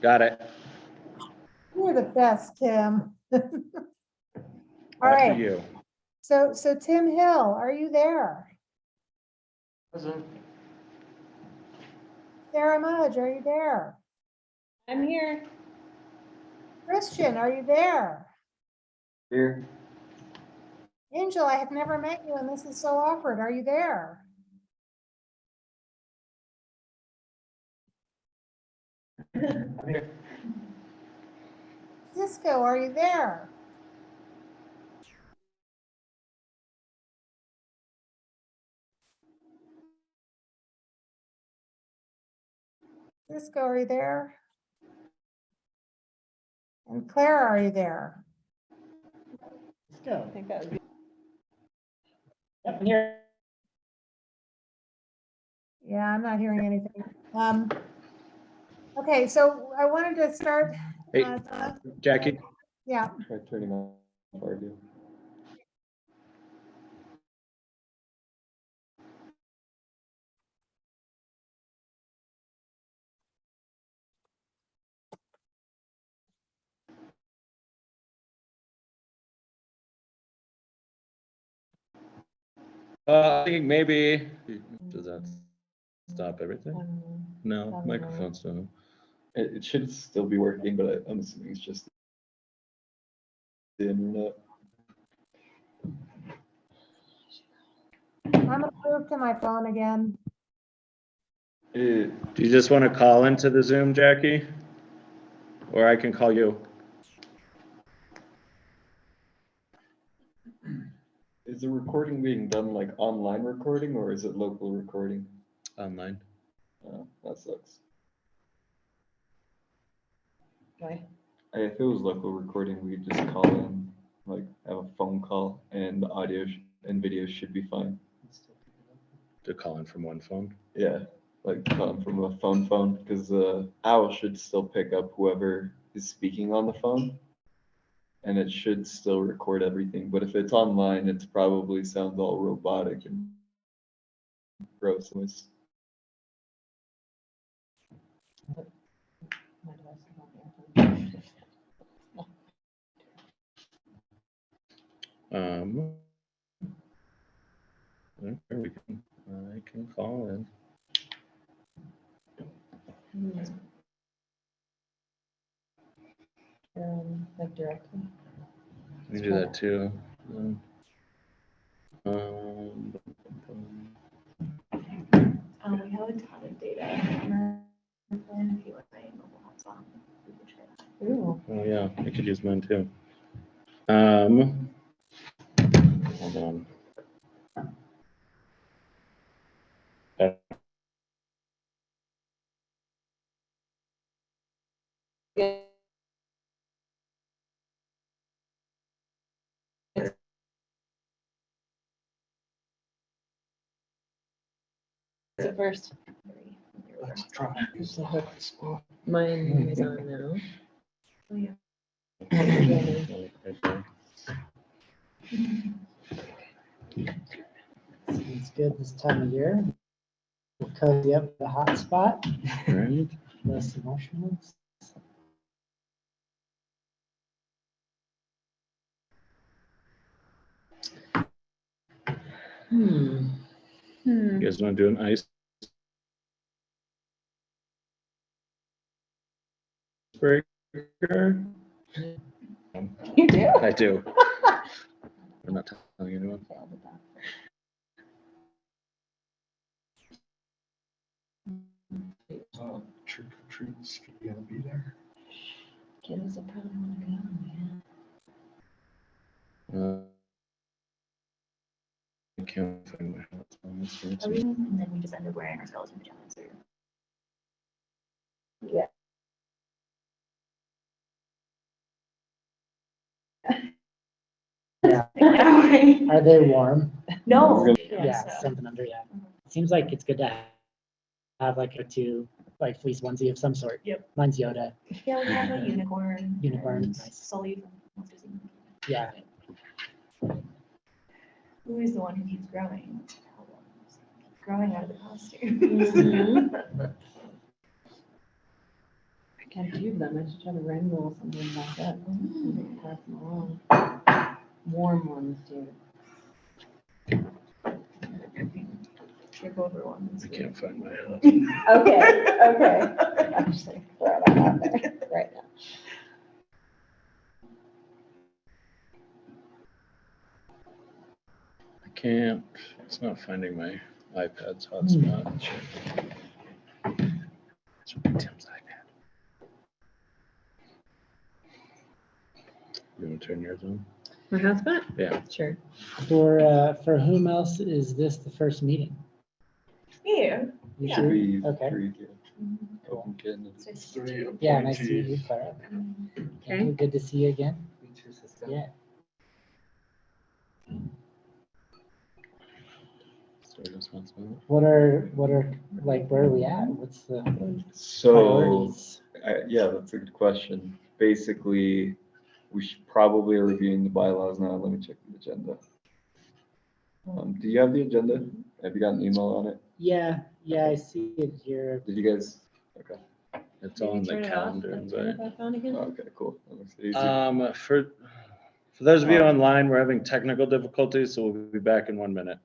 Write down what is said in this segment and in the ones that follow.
Got it. You're the best, Tim. All After right. you. So Tim Hill, are you there? Present. Sarah Mudge, are you there? I'm here. Christian, are you there? Here. Angel, I have never met you and this is so awkward. Are you there? I'm here. Cisco, are you there? Cisco, are you there? And Clara, are you there? Let's go. I think that would be. Yep, I'm here. Yeah, I'm not hearing anything. Okay, so I wanted to start. Hey, Jackie. Yeah, Try turning off audio. I think maybe, does that stop everything? No, don't know. microphone's still. It should still be working, but I'm assuming it's just the internet. I'm approved to my phone again. Do you just want to call into the Zoom, Jackie? Or I can call you. Is the recording being done like online recording or is it local recording? Online. Oh, that sucks. Okay. If it was local recording, we'd just call in, like have a phone call, and the audio and video should be fine. To call in from one phone. Yeah, like calling from a phone, because the owl should still pick up whoever is speaking on the phone, and it should still record everything. But if it's online, it probably sounds all robotic and gross. I can call in. Like directly. We can do that too. We have a ton of data on our phone. If you want my mobile hotspot, we can share that. Ooh. Oh yeah, I could use mine too. Hold on. So first. Let's try. Mine is on now. Oh, yeah. It's good this time of year. We'll cozy up the hot spot. Right. Less emotional. You guys want to do an ice breaker? You do? I do. I'm not telling anyone. Trick or treats, you gotta be there. Kiddos will probably want to go. I can't find my hotspot. And then we just end up wearing our skeleton pajamas. Or... Yeah. Yeah. Yeah. Are they warm? No. Yeah, so- something under, yeah. Seems like it's good to have like a two, like fleece onesie of some sort. Yep. Mine's Yoda. Yeah, we have a unicorn. Unicorn, and nice. Sully from Monsters, Inc. Yeah. Who is the one who keeps growing? Growing out of the costume. Can't do them, I should try to wrangle some of them back up. and Pass them along. Warm ones, dude. Trip over one. I can't find my house. Okay, okay. I'm just gonna throw that out there right now. I can't, it's not finding my iPad's hotspot. It's Tim's iPad. You want to turn yours on? My hotspot? Yeah. Sure. For whom else is this the first meeting? Yeah. You Should sure? be Okay. three, open kid. Yeah, nice to meet you, Clara. Okay. Good to see you again. Yeah. Start responsibility. What are like, where are we at? What's the So, priorities? yeah, that's a good question. Basically, we should probably are reviewing the bylaws now. Let me check the agenda. Do you have the agenda? Have you got an email on it? Yeah, I see it here. Did you guys? Okay. It's on the calendar invite. Okay, cool. That makes it easy. For those of you online, we're having technical difficulties, so we'll be back in 1 minute.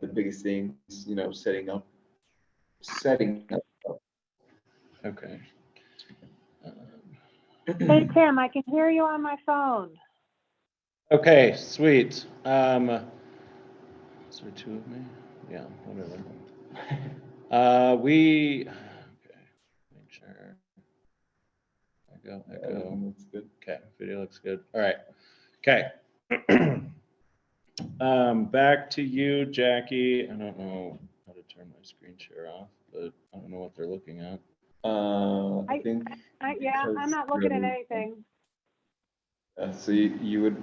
The biggest thing is, setting up. Okay. Hey, Tim, I can hear you on my phone. Okay, sweet. Is there two of me? Yeah, whatever. Okay, make sure. Echo. That's good. Okay, video looks good. All right. Okay. Back to you, Jackie. I don't know how to turn my screen share off, but I don't know what they're looking at. I think. Yeah, I'm not looking at anything. So you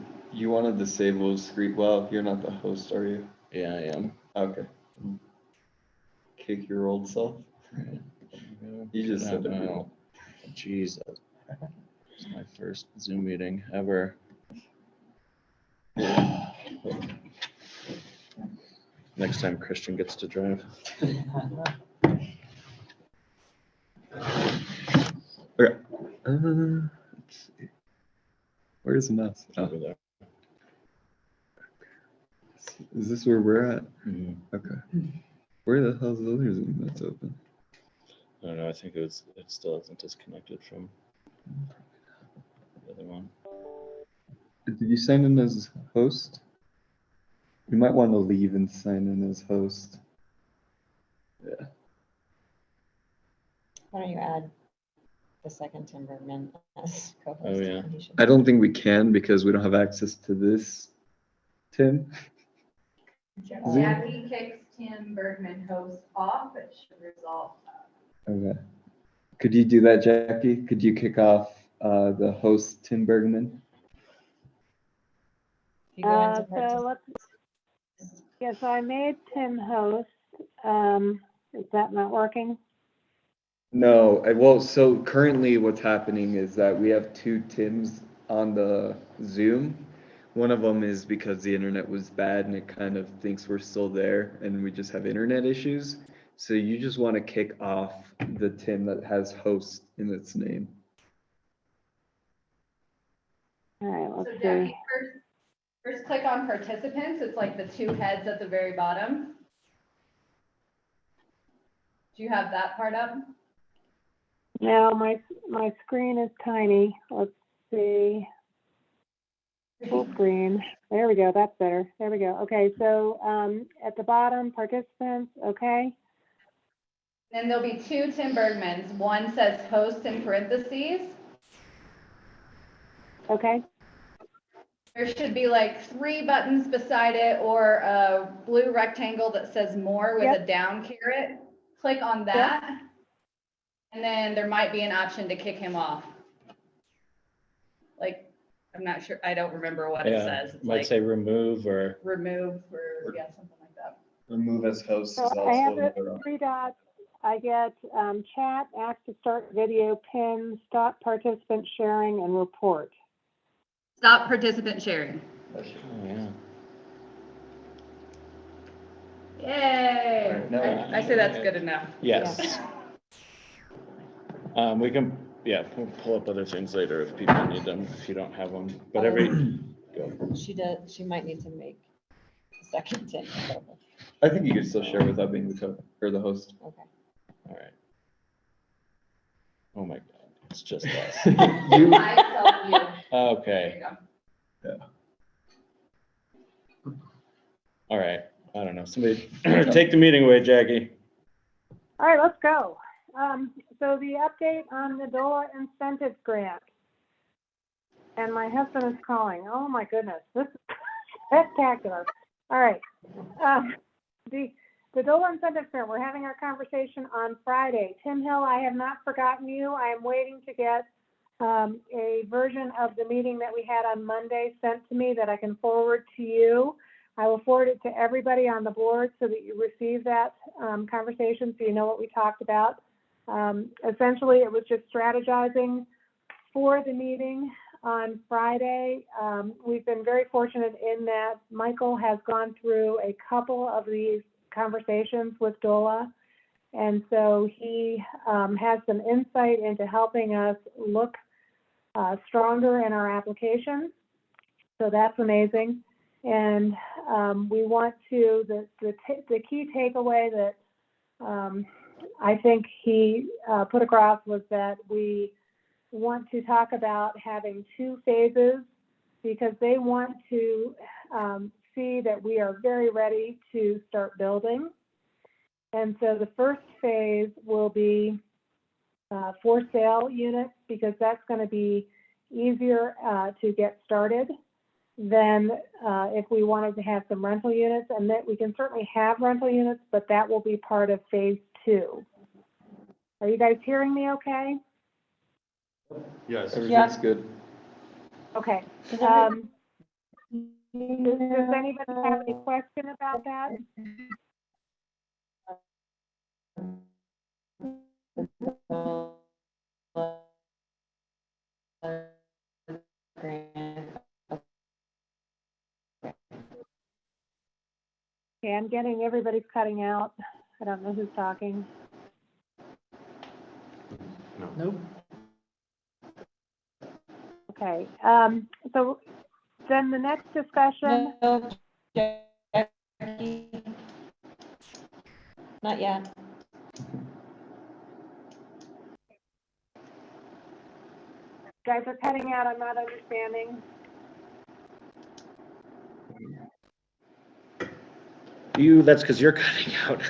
want to disable screen, well, you're not the host, are you? Yeah, I am. Okay. Kick your old self. You just said it. Oh, Jesus. It's my first Zoom meeting ever. Next time Christian gets to drive. Okay. Let's see. Where's the mouse? Oh, Over there. is this where we're at? Mhm. Okay. Where the hell's the other Zoom that's open? I don't know. I think it still isn't disconnected from the other one. Did you sign in as host? You might want to leave and sign in as host. Yeah. Why don't you add the second Tim Bergman as co-host? Oh, yeah. I don't think we can because we don't have access to this, Tim. Jackie kicks Tim Bergman host off, it should resolve. Okay. Could you do that, Jackie? Could you kick off the host, Tim Bergman? You go into So let's, yes, I made Tim host. Is that not working? No, well, so currently what's happening is that we have two Tims on the Zoom. One of them is because the internet was bad and it kind of thinks we're still there and we just have internet issues. So you just want to kick off the Tim that has host in its name. All right, So let's Jackie, see. first click on participants. It's like the two heads at the very bottom. Do you have that part up? Now, my screen is tiny. Let's see. Full screen. There we go. That's better. There we go. Okay, so at the bottom, participants, okay? Then there'll be two Tim Bergmans. One says host in parentheses. Okay, There should be like 3 buttons beside it or a blue rectangle that says more with Yep. a down caret. Click on that. And then there might be an option to kick him off. Like, I'm not sure, I don't remember what it Yeah, says. It's might like say remove or, remove or, yeah, something like that. Remove as host so is I have also the another option. 3 dots. I get chat, ask to start video, pin, stop participant sharing, and report. Stop participant sharing. oh, yeah. Yay. Alright, now- I say that's good enough. Yes. We can, yeah, we'll pull up other things later if people need them, if you don't have them, but go. She might need to make a second Tim. I think you could still share without being the or the host. Okay. All right. Oh my God, it's just us. You, I tell you. Okay, There you go. all right. I don't know. Somebody take the meeting away, Jackie. All right, let's go. So the update on the DOLA incentive grant. And my husband is calling. Oh my goodness, this is spectacular. All right. The DOLA incentive grant, we're having our conversation on Friday. Tim Hill, I have not forgotten you. I am waiting to get a version of the meeting that we had on Monday sent to me that I can forward to you. I will forward it to everybody on the board so that you receive that conversation so you know what we talked about. Essentially, it was just strategizing for the meeting on Friday. We've been very fortunate in that Michael has gone through a couple of these conversations with DOLA. And so he has some insight into helping us look stronger in our application. So that's amazing. And we want to, the key takeaway that I think he put across was that we want to talk about having 2 phases because they want to see that we are very ready to start building. And so the first phase will be for sale units because that's going to be easier to get started than if we wanted to have some rental units, and that we can certainly have rental units, but that will be part of phase 2. Are you guys hearing me okay? yes, everything's good. Okay. Does anybody have any question about that? Okay, I'm getting, everybody's cutting out. I don't know who's talking. Nope. Okay, so then the next discussion, No, Jackie. Not yet. guys are cutting out, I'm not understanding. That's because you're cutting out.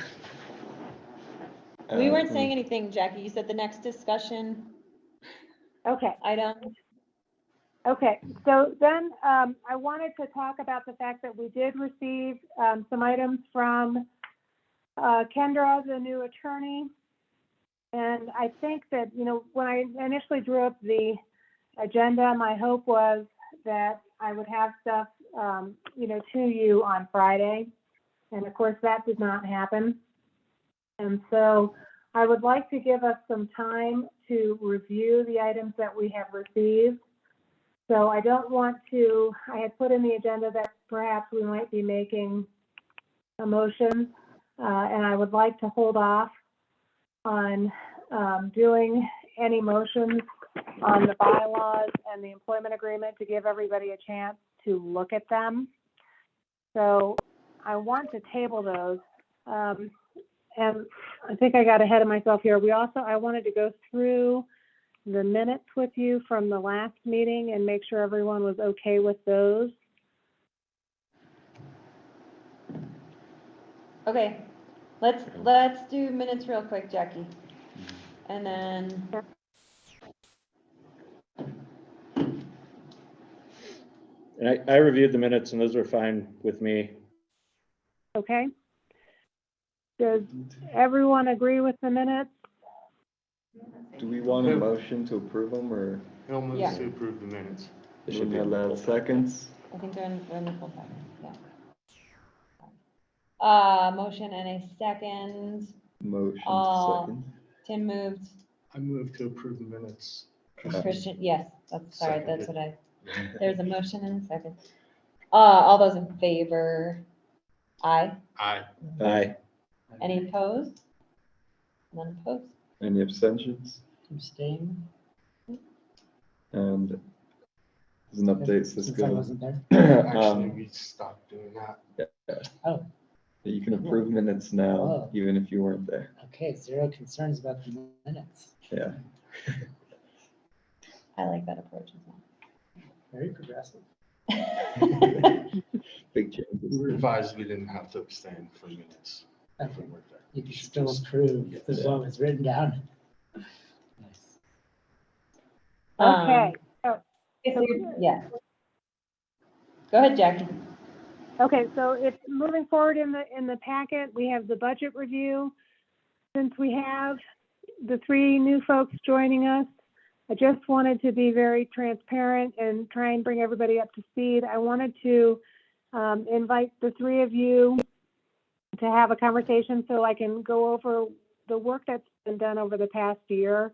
We weren't saying anything, Jackie. You said the next discussion Okay. item. Okay, so then I wanted to talk about the fact that we did receive some items from Kendra, the new attorney. And I think that, you know, when I initially drew up the agenda, my hope was that I would have stuff, you know, to you on Friday. And of course, that did not happen. And so I would like to give us some time to review the items that we have received. So I don't want to, I had put in the agenda that perhaps we might be making a motion, and I would like to hold off on doing any motions on the bylaws and the employment agreement to give everybody a chance to look at them. So I want to table those. And I think I got ahead of myself here. I wanted to go through the minutes with you from the last meeting and make sure everyone was okay with those. Okay, let's do minutes real quick, Jackie. And then, And I reviewed the minutes and those were fine with me. Okay? Does everyone agree with the minutes? Do we want a motion to approve them, or Hill moves Yeah. to approve the minutes. It should be anyone in the have full packet. seconds? I think they're in the full packet, yeah. Motion and a second. Motion to Uh, second. Tim moved. I move to approve the minutes. Christian, yes, that's, sorry, that's Seconded. what there's a motion and a second. All those in favor? Aye. Aye. Aye. Any opposed? None opposed? Any abstentions? Abstain. And as an update, Since I Cisco, wasn't there. Actually, we stopped doing that. Oh, you can approve minutes now, Oh. even if you weren't there. okay, 0 concerns about the minutes. Yeah. I like that approach as Very progressive. well. Big We changes. were advised we didn't have to abstain for minutes. Okay. We weren't there. You can should still just- approve the Yeah. what was written down. Nice. Okay. Yeah. Go ahead, Jackie. Okay, so it's moving forward in the packet. We have the budget review. Since we have the 3 new folks joining us, I just wanted to be very transparent and try and bring everybody up to speed. I wanted to invite the 3 of you to have a conversation so I can go over the work that's been done over the past year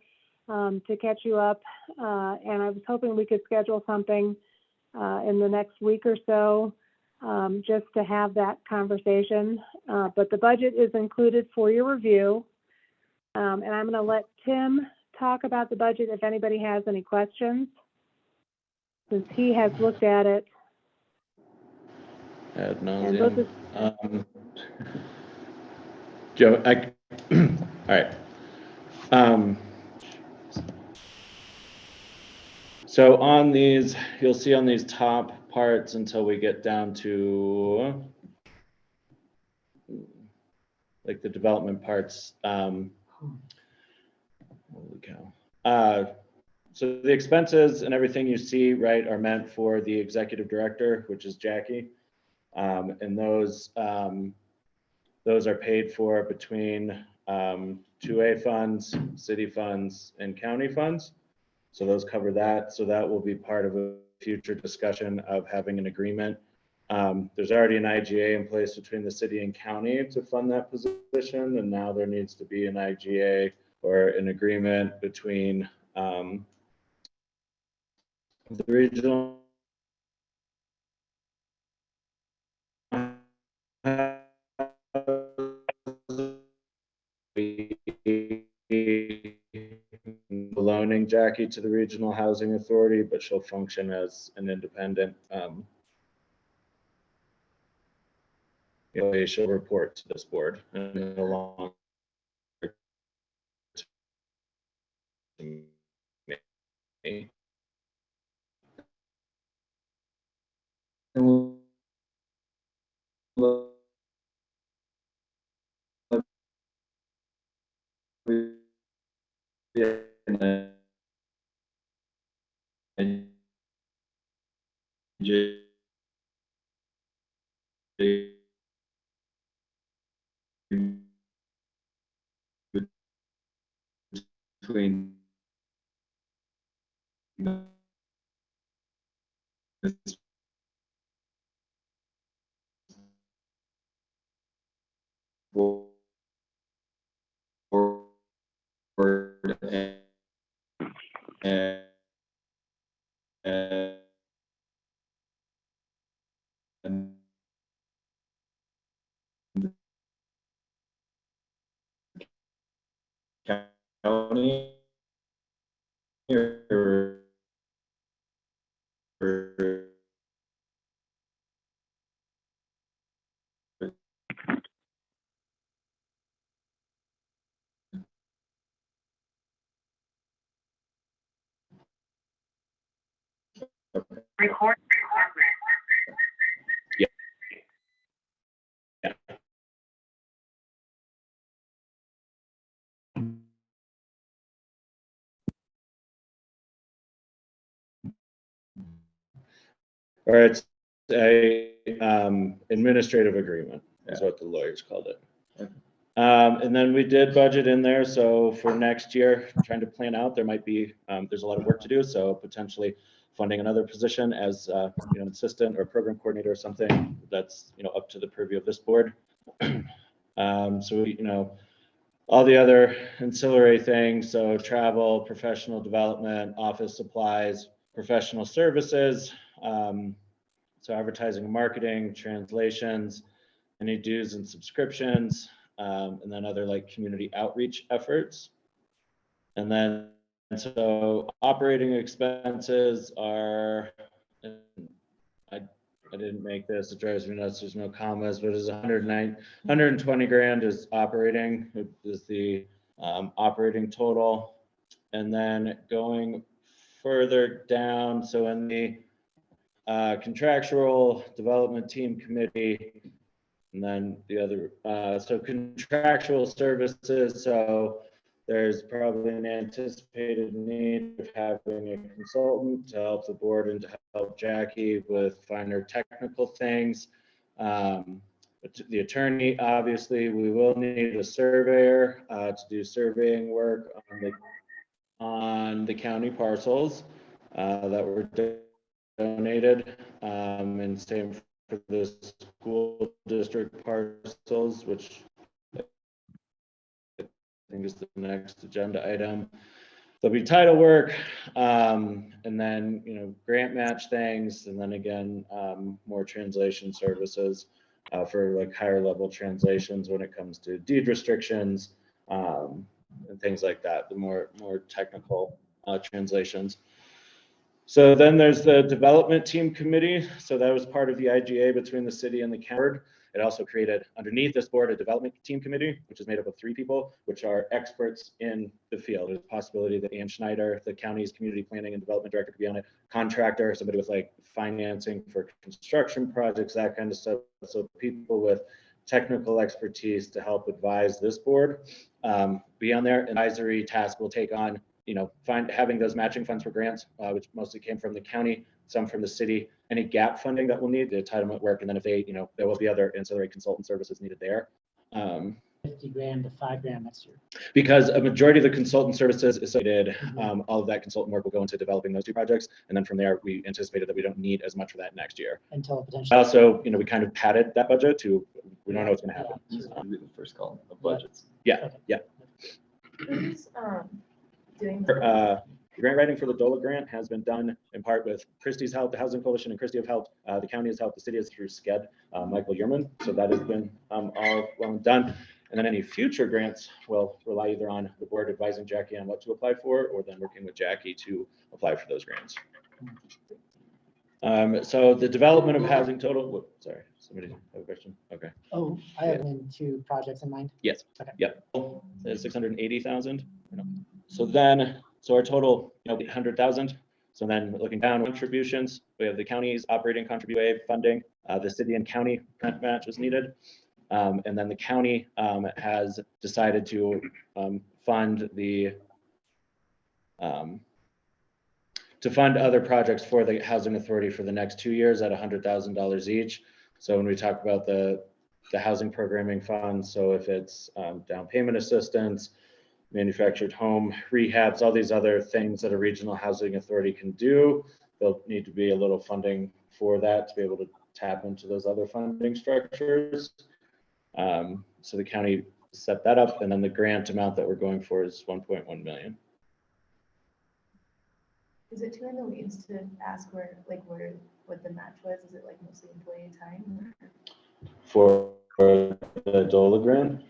to catch you up. And I was hoping we could schedule something in the next week or so just to have that conversation. But the budget is included for your review. And I'm going to let Tim talk about the budget if anybody has any questions, since he has looked at it. Ad And those nauseam. Joe, all right. So on these, you'll see on these top parts until we get down to like the development parts. Holy cow. So the expenses and everything you see, right, are meant for the executive director, which is Jackie. And those are paid for between 2A funds, city funds, and county funds. So those cover that. So that will be part of a future discussion of having an agreement. There's already an IGA in place between the city and county to fund that position. And now there needs to be an IGA or an agreement between the regional loaning Jackie to the Regional Housing Authority, but she'll function as an independent. She'll report to this board and along. And we'll yeah, and between this board and county or Record. Yeah. Yeah. Or it's a administrative agreement is what the lawyers called it. Okay. And then we did budget in there. So for next year, trying to plan out, there might be, there's a lot of work to do. So potentially funding another position as, you know, assistant or program coordinator or something that's, you know, up to the purview of this board. So, we, you know, all the other ancillary things. So travel, professional development, office supplies, professional services. So advertising and marketing, translations, any dues and subscriptions, and then other like community outreach efforts. And then, so operating expenses are, I didn't make this, it drives me nuts, there's no commas, but it's 120 grand is operating, is the operating total. And then going further down, so in the contractual development team committee, and then the other, so contractual services, so there's probably an anticipated need of having a consultant to help the board and to help Jackie with finer technical things. The attorney, obviously, we will need a surveyor to do surveying work on the county parcels that were donated, and same for the school district parcels, which I think is the next agenda item. There'll be title work, and then, you know, grant match things, and then again, more translation services for like higher level translations when it comes to deed restrictions, and things like that, the more technical translations. So then there's the development team committee. So that was part of the IGA between the city and the county. It also created underneath this board a development team committee, which is made up of 3 people, which are experts in the field. There's a possibility that Ann Schneider, the county's community planning and development director, could be on it. Contractor, somebody with like financing for construction projects, that kind of stuff. So people with technical expertise to help advise this board be on there. Advisory task will take on, you know, having those matching funds for grants, which mostly came from the county, some from the city, any gap funding that we'll need, the entitlement work, and then if they, you know, there will be other ancillary consultant services needed there. 50 grand to 5 grand next year. Because a majority of the consultant services is needed, all of that consultant work will go into developing those 2 projects, and then from there, we anticipated that we don't need as much for that next year. Until potentially. Also, you know, we kind of padded that budget to, we don't know what's going to happen. That'd be the first column of budgets. Yeah, yeah. Who's doing Grant writing for the DOLA grant has been done in part with Christie's help, the Housing Coalition and Christie have helped, the county has helped, the city is through SCED, Michael Yerman. So that has been all well done. And then any future grants will rely either on the board advising Jackie on what to apply for, or then working with Jackie to apply for those grants. So the development of housing total, sorry, somebody have a question? Okay. Oh, I have 2 projects in mind. Yes. Okay. Yep. 680,000. So then, so our total, you know, 800,000. So then looking down contributions, we have the county's operating contribution funding, the city and county grant match is needed. And then the county has decided to fund the other projects for the housing authority for the next 2 years at $100,000 each. So when we talk about the housing programming fund, so if it's down payment assistance, manufactured home rehabs, all these other things that a regional housing authority can do, there'll need to be a little funding for that to be able to tap into those other funding structures. So the county set that up, and then the grant amount that we're going for is 1.1 million. Is it too in the weeds to ask what the match was? Is it like mostly employee time? For the DOLA grant,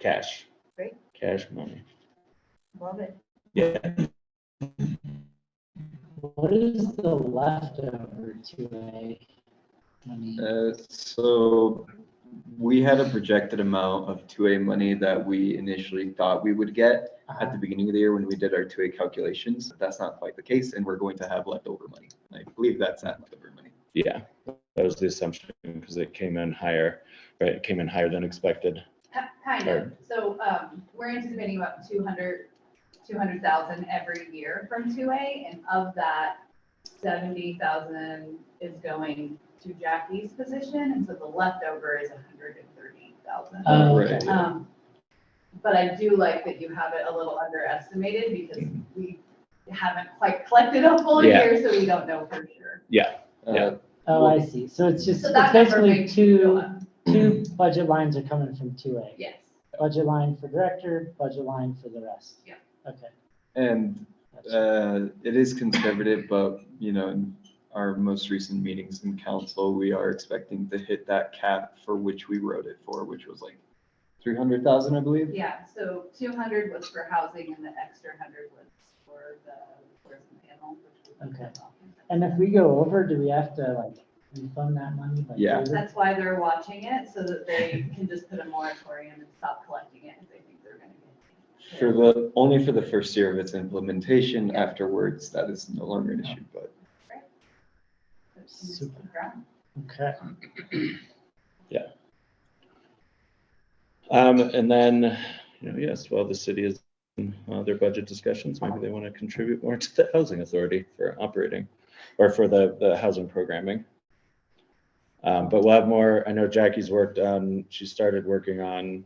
cash. Great. Cash money. Love it. Yeah. What is the leftover 2A money? So we had a projected amount of 2A money that we initially thought we would get at the beginning of the year when we did our 2A calculations. That's not quite the case, and we're going to have leftover money. I believe that's that leftover money. Yeah, that was the assumption because it came in higher, right? It came in higher than expected. Kind of. So we're anticipating about 200,000 every year from 2A, and of that, 70,000 is going to Jackie's position, and so the leftover is 130,000. Right. But I do like that you have it a little underestimated because we haven't quite collected a full Yeah. year, so we don't know for sure. Yeah. Yeah. Oh, I see. So it's just, So it's that number basically makes you go up. two budget lines are coming from 2A. Yes. Budget line for director, budget line for the rest. Yeah. Okay. And it is conservative, but in our most recent meetings in council, we are expecting to hit that cap for which we wrote it for, which was like 300,000, I believe. Yeah, so 200 was for housing and the extra 100 was for the tourism panel. Okay. And if we go over, do we have to like refund that money? Yeah. That's why they're watching it, so that they can just put a moratorium and stop collecting it if they think they're gonna get. Only for the first year of its implementation. Afterwards, that is no longer an issue, but. Super. Okay. And then, yes, while the city is in their budget discussions, maybe they want to contribute more to the housing authority for operating or for the housing programming. But we'll have more. I know Jackie's she started working on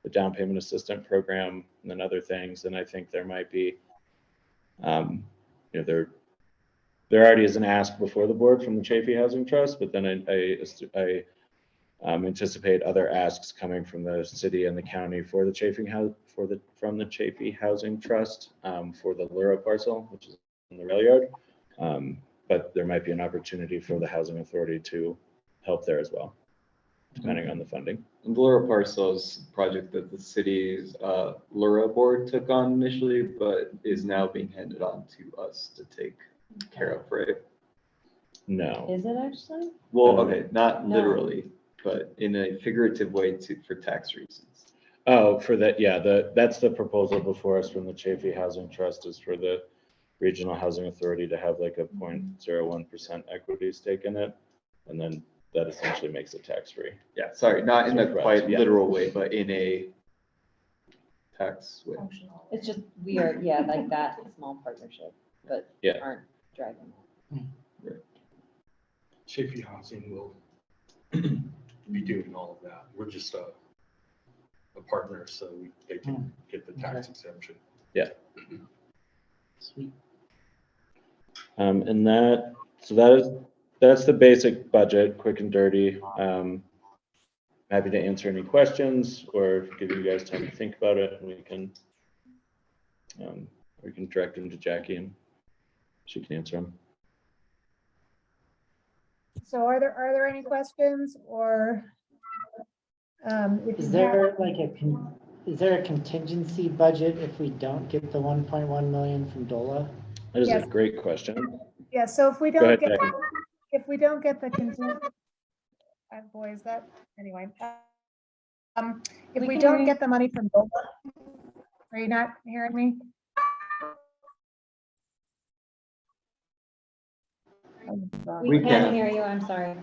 the down payment assistant program and then other things. And I think there might be, there already is an ask before the board from the Chafee Housing Trust, but then I anticipate other asks coming from the city and the county for the from the Chafee Housing Trust for the LLCRHA parcel, which is in the rail yard. But there might be an opportunity for the housing authority to help there as well, depending on the funding. And the LLCRHA parcel is a project that the city's LLCRHA board took on initially, but is now being handed on to us to take care of, right? No. Is it actually? Well, okay, not No. literally, but in a figurative way for tax reasons. Oh, for that, yeah, that's the proposal before us from the Chafee Housing Trust is for the Regional Housing Authority to have like a 0.01% equity stake in it. And then that essentially makes it tax-free. Yeah, sorry, not in a Right, quite yeah. literal way, but in a tax way. It's just, we are, yeah, like that small partnership, but Yeah. aren't driving. Chafee Housing will be doing all of that. We're just a partner, so they can get the tax exemption. Sweet. And that's the basic budget, quick and dirty. Happy to answer any questions or give you guys time to think about it, and we can direct them to Jackie and she can answer them. So are there any questions or? If Is you there like is there a contingency budget if we don't get the 1.1 million from DOLA? That is a Yes. great question. Yeah, so if we Go don't ahead, get, Jackie. if we don't get the contingent, boy, is that, anyway. If we don't get the money from DOLA, are you not hearing me? We We can't can. hear you, I'm sorry.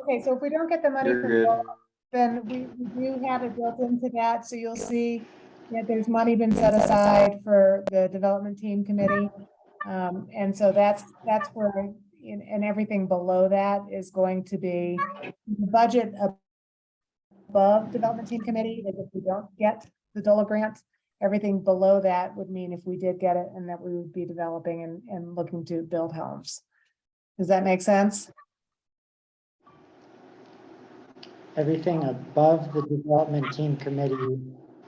Okay, so if we don't get the money You're from good. DOLA, then we do have it built into that, so you'll see that there's money been set aside for the development team committee. And so that's where, and everything below that is going to be the budget above development team committee. If we don't get the DOLA grant, everything below that would mean if we did get it and that we would be developing and looking to build homes. Does that make sense? everything above the development team committee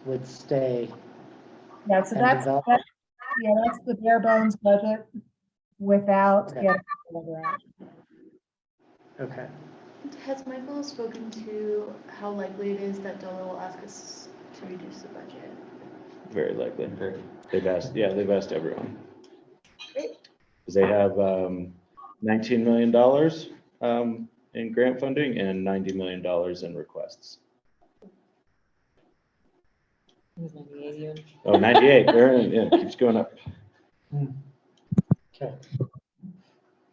would stay. Yeah, so And that's, develop- yeah, that's the bare bones budget without Okay. getting the grant. Okay. Has Michael spoken to how likely it is that DOLA will ask us to reduce the budget? Very likely. Very. They've asked everyone. Great. 'Cause they have $19 million in grant funding and $90 million in requests. It was 98 even. Oh, 98, it keeps going up. Okay.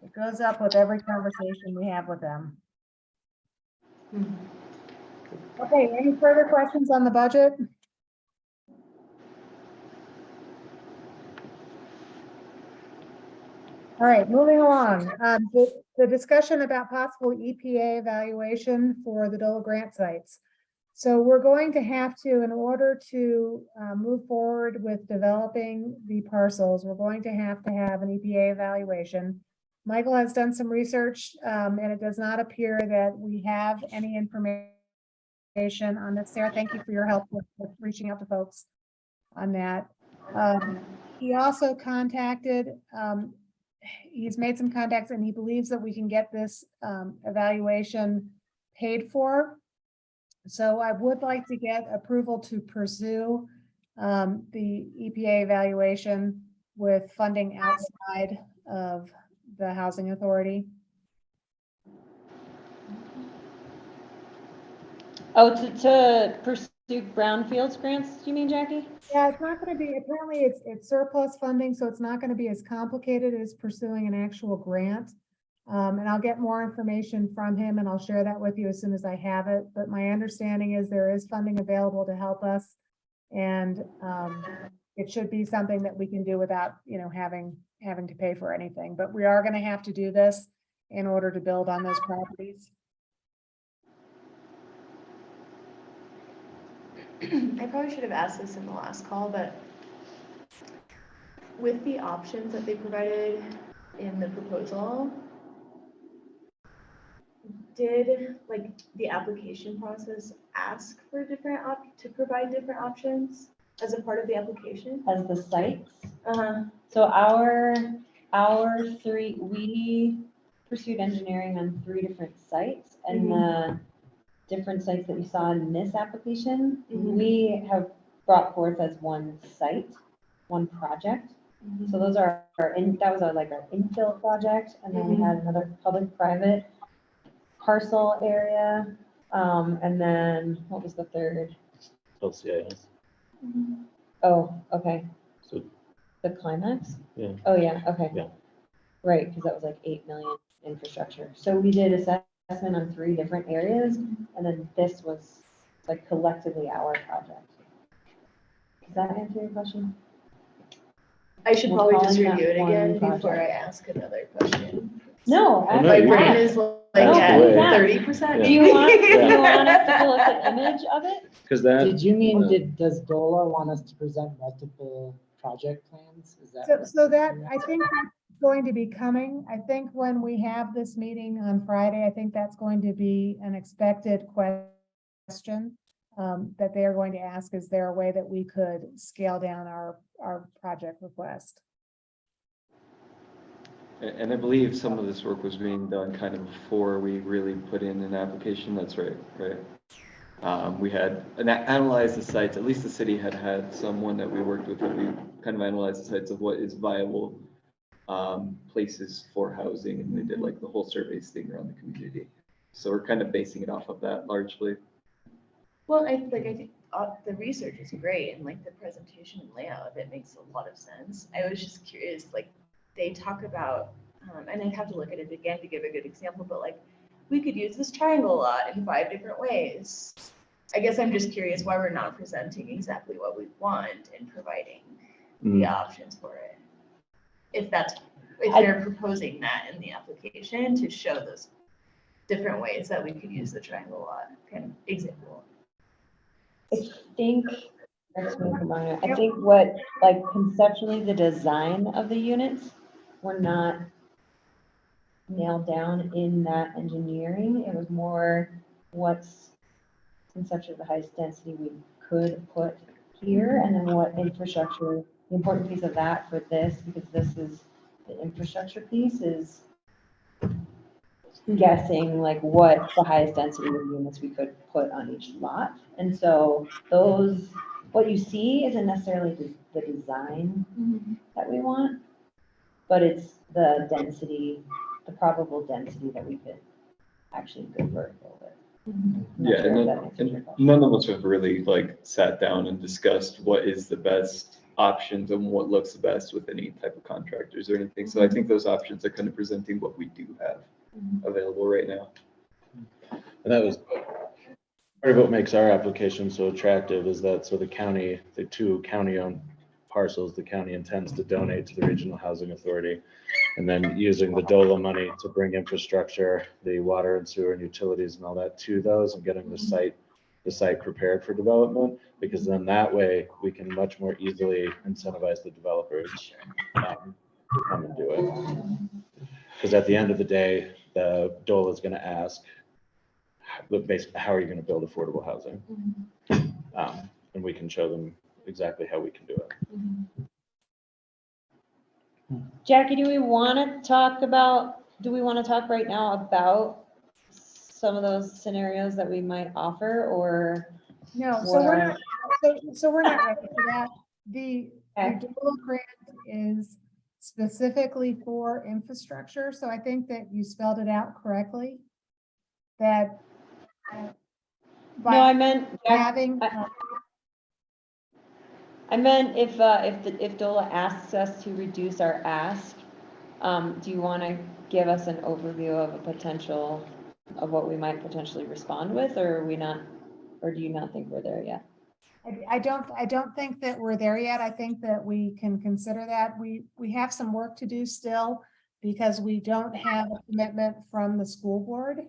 It goes up with every conversation we have with them. Okay, any further questions on the budget? All right, moving along. The discussion about possible EPA evaluation for the DOLA grant sites. So we're going to have to, in order to move forward with developing the parcels, we're going to have an EPA evaluation. Michael has done some research, and it does not appear that we have any information on this. Sarah, thank you for your help with reaching out to folks on that. He also contacted, he's made some contacts and he believes that we can get this evaluation paid for. So I would like to get approval to pursue the EPA evaluation with funding outside of the housing authority. Oh, to pursue brownfields grants, you mean, Jackie? Yeah, it's not gonna be, apparently it's surplus funding, so it's not gonna be as complicated as pursuing an actual grant. And I'll get more information from him and I'll share that with you as soon as I have it. But my understanding is there is funding available to help us. And it should be something that we can do without, having to pay for anything. But we are gonna have to do this in order to build on those properties. I probably should have asked this in the last call, but with the options that they provided in the proposal, did the application process ask for to provide different options as a part of the application? As the sites? Uh-huh. So we pursued engineering on 3 different sites, and the different sites that you saw in this application, we have brought forth as one site, one project. So those are our infill project, and then we had another public-private parcel area, and then what was the third? LCIS. Oh, okay. So, The climax? yeah. Oh, yeah, okay. Yeah. Right, because that was like 8 million infrastructure. So we did assessment on 3 different areas, and then this was like collectively our project. Does that answer your question? I should We're probably just calling that review it one again before project. I ask another question. No, Oh, no, My you brain can. is That's at the way. 30%. Do you want Yeah. us to pull up an image of it? Because that, Did you mean, does DOLA want us to present multiple project plans? Is that? So that, I think that's going to be coming. I think when we have this meeting on Friday, I think that's going to be an expected question that they are going to ask. Is there a way that we could scale down our project request? And I believe some of this work was being done kind of before we really put in an application. That's right, right? We had analyzed the sites, at least the city had someone that we worked with, and we kind of analyzed the sites of what is viable places for housing, and they did like the whole surveys thing around the community. So we're kind of basing it off of that largely. Well, I think the research is great, and the presentation and layout of it makes a lot of sense. I was just curious, they talk about, and I'd have to look at it again to give a good example, but we could use this triangle lot in 5 different ways. I guess I'm just curious why we're not presenting exactly what we want and providing the options for it. If they're proposing that in the application to show those different ways that we could use the triangle lot kind of example. I think, correct me if I'm wrong, I think what, conceptually, the design of the units were not nailed down in that engineering. It was more what's conceptually the highest density we could put here, and then what infrastructure, the important piece of that for this, because this is the infrastructure piece, is guessing like what the highest density of units we could put on each lot. And so those, what you see isn't necessarily the design that we want, but it's the density, the probable density that we could actually go vertical with. I'm not Yeah, sure if and that answers your question. none of us have really like sat down and discussed what is the best options and what looks the best with any type of contractors or anything. So I think those options are kind of presenting what we do have available right now. And that was part of what makes our application so attractive, is that so the county, the 2 county-owned parcels, the county intends to donate to the Regional Housing Authority. And then using the DOLA money to bring infrastructure, the water and sewer and utilities and all that to those, and getting the site prepared for development, because then that way we can much more easily incentivize the developers to come and do it. Because at the end of the day, the DOLA is going to ask, basically, how are you going to build affordable housing? And we can show them exactly how we can do it. Jackie, do we want to talk right now about some of those scenarios that we might offer, or? No, so we're not, so we're not ready for that. The Okay. DOLA grant is specifically for infrastructure, so I think that you spelled it out correctly. That No, I by meant, having, I meant if DOLA asks us to reduce our ask, do you want to give us an overview of a potential, of what we might potentially respond with, or are we not, or do you not think we're there yet? I don't think that we're there yet. I think that we can consider that. We have some work to do still, because we don't have a commitment from the school board.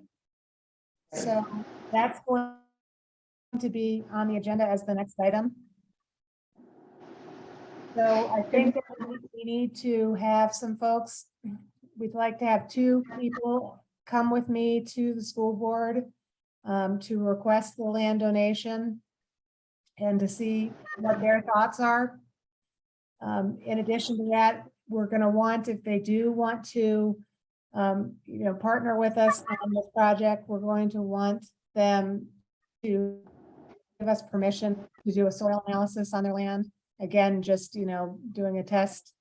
So that's going to be on the agenda as the next item. So I think that we need to have some folks, we'd like to have 2 people come with me to the school board to request the land donation and to see what their thoughts are. In addition to that, we're going to want, if they do want to, partner with us on this project, we're going to want them to give us permission to do a soil analysis on their land. Again, just, doing a test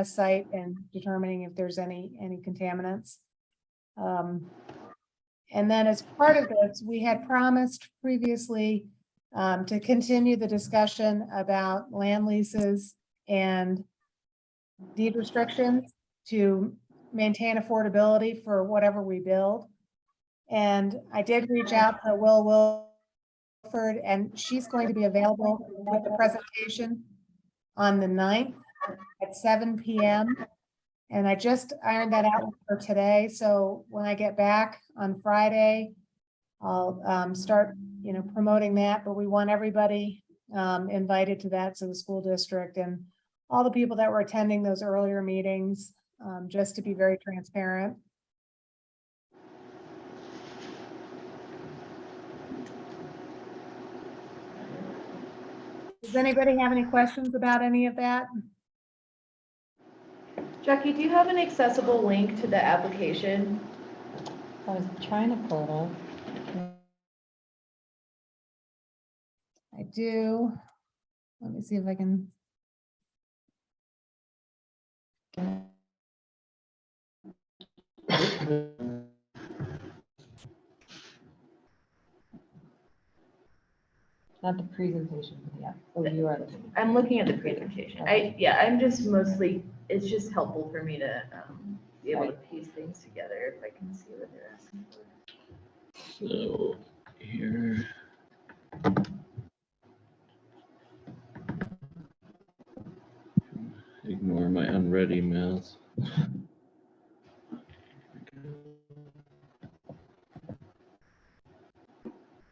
site and determining if there's any contaminants. And then as part of this, we had promised previously to continue the discussion about land leases and deed restrictions to maintain affordability for whatever we build. And I did reach out to Wilford, and she's going to be available with the presentation on the 9th at 7 p.m. And I just ironed that out for today. So when I get back on Friday, I'll start, promoting that. But we want everybody invited to that. So the school district and all the people that were attending those earlier meetings, just to be very transparent. Does anybody have any questions about any of that? Jackie, do you have an accessible link to the application? I was trying to pull it up. I do. Let me see if I can. Not the presentation, yeah. Oh, you are. I'm looking at the presentation. I'm just mostly, it's just helpful for me to be able to piece things together if I can see what they're asking for. So here. Ignore my unread emails.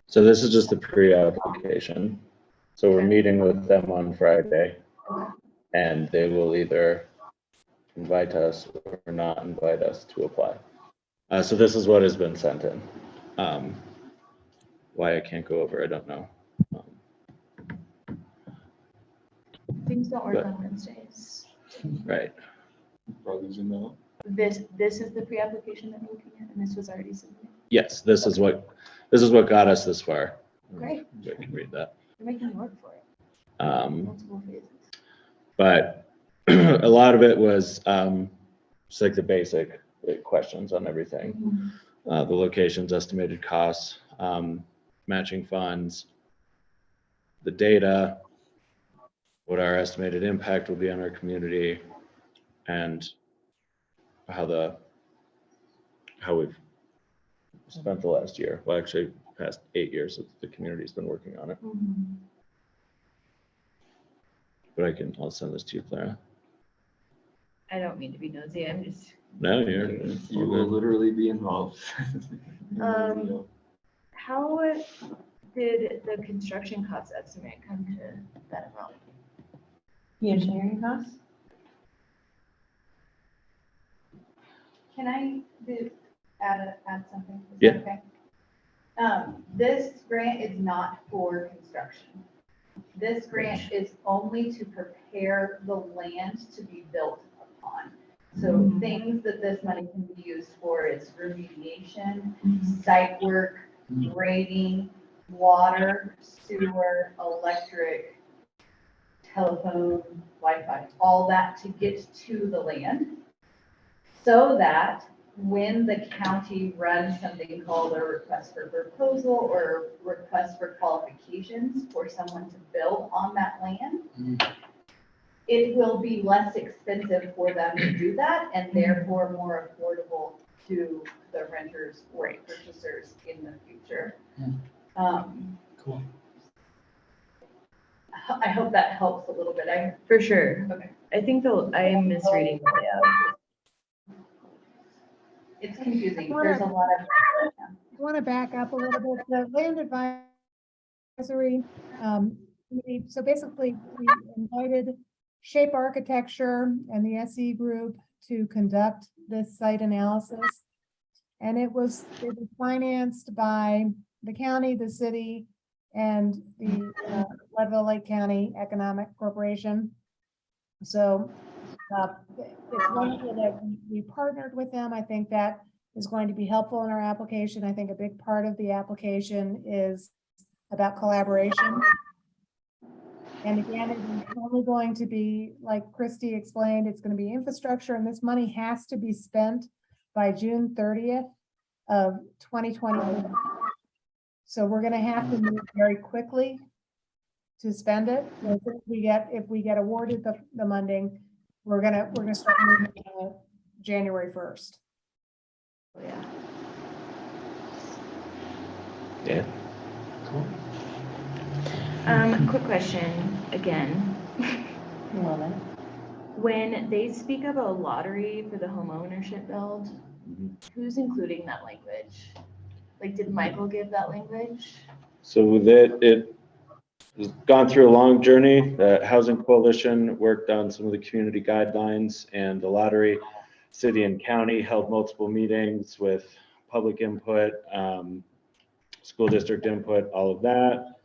So this is just the pre-application. So we're meeting with them on Friday, and they will either invite us or not invite us to apply. So this is what has been sent in. Why I can't go over, I don't know. Things don't work But- on Wednesdays. Right. Brothers in law. This is the pre-application that we're looking at, and this was already submitted. Yes, this is what got us this far. Great. I can read that. We're making work for it, Um, multiple phases. but a lot of it was just like the basic questions on everything. The locations, estimated costs, matching funds, the data, what our estimated impact will be on our community, and how we've spent the last year. Well, actually, past 8 years that the community's been working on it. But I'll send this to you, Clara. I don't mean to be nosy, I'm just, No, You will literally be involved. how did the construction cost estimate come to that amount? The engineering costs? Can I add something? Is that Yeah. okay? This grant is not for construction. This grant is only to prepare the land to be built upon. So things that this money can be used for is remediation, site work, grading, water, sewer, electric, telephone, Wi-Fi, all that to get to the land. So that when the county runs something called a request for proposal or request for qualifications for someone to build on that land, it will be less expensive for them to do that and therefore more affordable to the renters or purchasers in the future. Cool. I hope that helps a little bit. For sure. Okay. I think I am misreading the layout. It's confusing. There's a lot of. I want to back up a little bit. The land advisory, so basically we invited Shape Architecture and the SE group to conduct this site analysis. And it was financed by the county, the city, and the Leadville Lake County Economic Corporation. So it's wonderful that we partnered with them. I think that is going to be helpful in our application. I think a big part of the application is about collaboration. And again, it's only going to be, like Christy explained, it's going to be infrastructure, and this money has to be spent by June 30th of 2021. So we're going to have to move very quickly to spend it. So if we get awarded the funding, we're gonna start moving January 1st. Yeah. Yeah. Cool. Quick question again. Love it. When they speak of a lottery for the home ownership build, who's including that language? Like, did Michael give that language? So that it has gone through a long journey. The Housing Coalition worked on some of the community guidelines, and the lottery, city and county held multiple meetings with public input, school district input, all of that.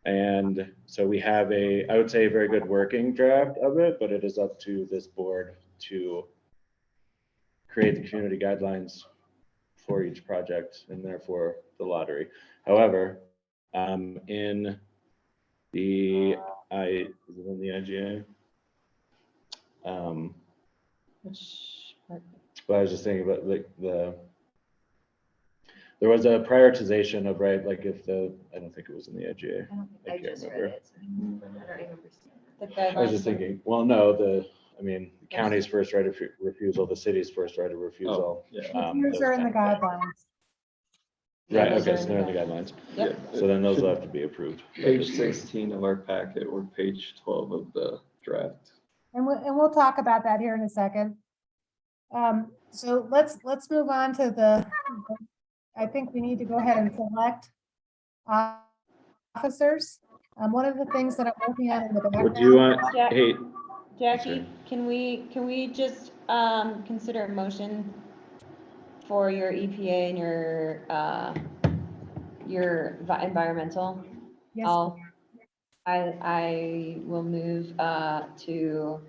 And so we have I would say a very good working draft of it, but it is up to this board to create the community guidelines for each project and therefore the lottery. However, in the is it in the IGA? Which part? But I was just thinking about like there was a prioritization of, right, like if I don't think it was in the IGA. I I can't just read remember. it. So I don't remember seeing it. The I was just guidelines. thinking, well, no, the county's first right of refusal, the city's first right of refusal. yeah. Yours those are in the kind of things. guidelines. Right, Those okay, are so in they're in the the guidelines. Yep. So then those will have to be approved. Page 16 of our packet or page 12 of the draft. And we'll talk about that here in a second. So let's move on to I think we need to go ahead and select officers. One of the things that I'm working on in the What do you background. want? Jack- Hey, Jackie, can we just consider a motion for your EPA and your your environmental, Yes, I will move to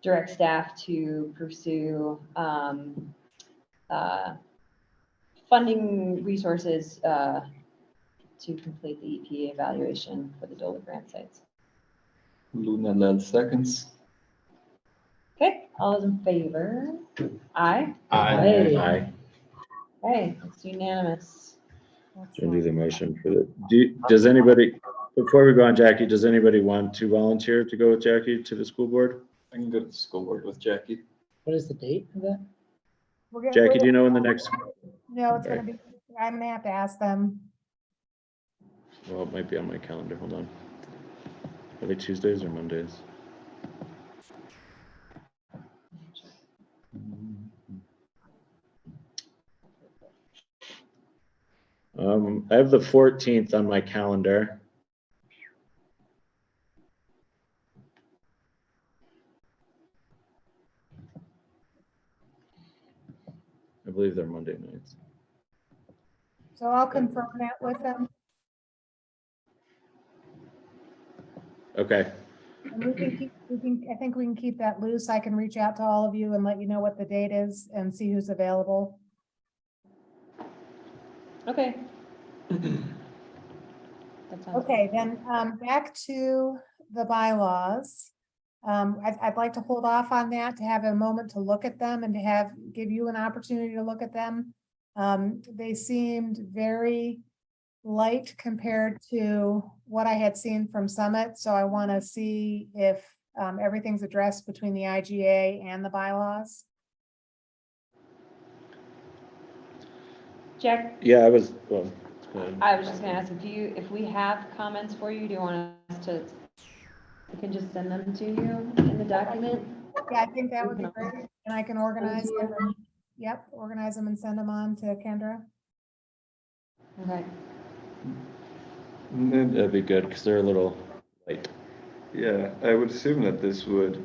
direct staff to pursue funding resources to complete the EPA evaluation for the DOLA grant sites. Luna Lel seconds. Okay, all those in favor? Aye. Hey. Aye. Okay, it's unanimous. Should I do the motion for the, does anybody, before we go on, Jackie, does anybody want to volunteer to go with Jackie to the school board? I can go to the school board with Jackie. What is the date of that? Jackie, do you know when the next, No, it's gonna be, I'm gonna have to ask them. well, it might be on my calendar, hold on. Are they Tuesdays or Mondays? I have the 14th on my calendar. I believe they're Monday nights. So I'll confirm that with them. Okay, And I think we can keep that loose. I can reach out to all of you and let you know what the date is and see who's available. Okay. That sounds Okay, then, back to the bylaws. I'd like to hold off on that, to have a moment to look at them and to give you an opportunity to look at them. They seemed very light compared to what I had seen from Summit, so I want to see if, everything's addressed between the IGA and the bylaws. Jack, yeah, I was, well, go ahead. I was just gonna ask, if we have comments for you, do you want us to, we can just send them to you in the document? Yeah, I think that would be great, and I can organize them. Yep, organize them and send them on to Kendra. Okay. And then, That'd be good, because they're a little light. yeah, I would assume that this would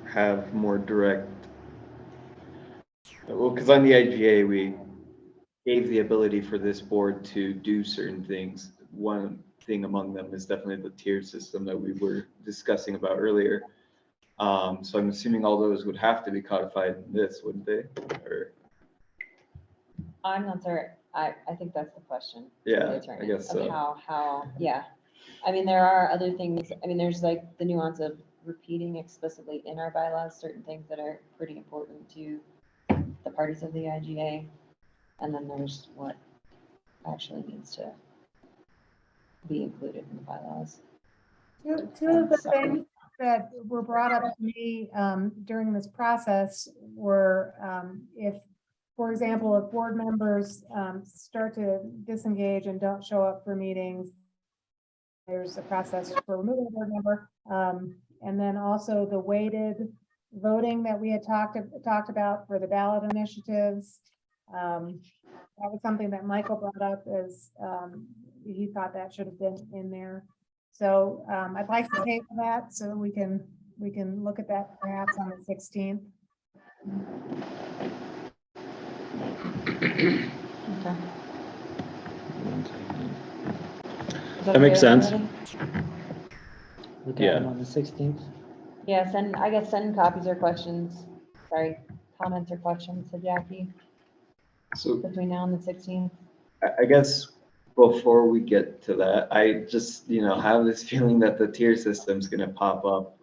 have more direct. Well, because on the IGA, we gave the ability for this board to do certain things. One thing among them is definitely the tier system that we were discussing about earlier. So I'm assuming all those would have to be codified in this, wouldn't they? Or, I'm not sure. I think that's the question. to the Yeah, I attorney, guess of so. How, yeah. I mean, there are other things, I mean, there's like the nuance of repeating explicitly in our bylaws, certain things that are pretty important to the parties of the IGA. And then there's what actually needs to be included in the bylaws. Two of the things that were brought up to me during this process were if, for example, if board members start to disengage and don't show up for meetings, there's a process for removing a board member. And then also the weighted voting that we had talked about for the ballot initiatives. That was something that Michael brought up as he thought that should have been in there. So I'd like to table that so we can look at that perhaps on the 16th. Okay. Is That makes okay with sense. everybody? Look Yeah. at them on the 16th. Yeah, send copies or questions, sorry, comments or questions to Jackie so between now and the 16th. I guess before we get to that, I just, have this feeling that the tier system's gonna pop up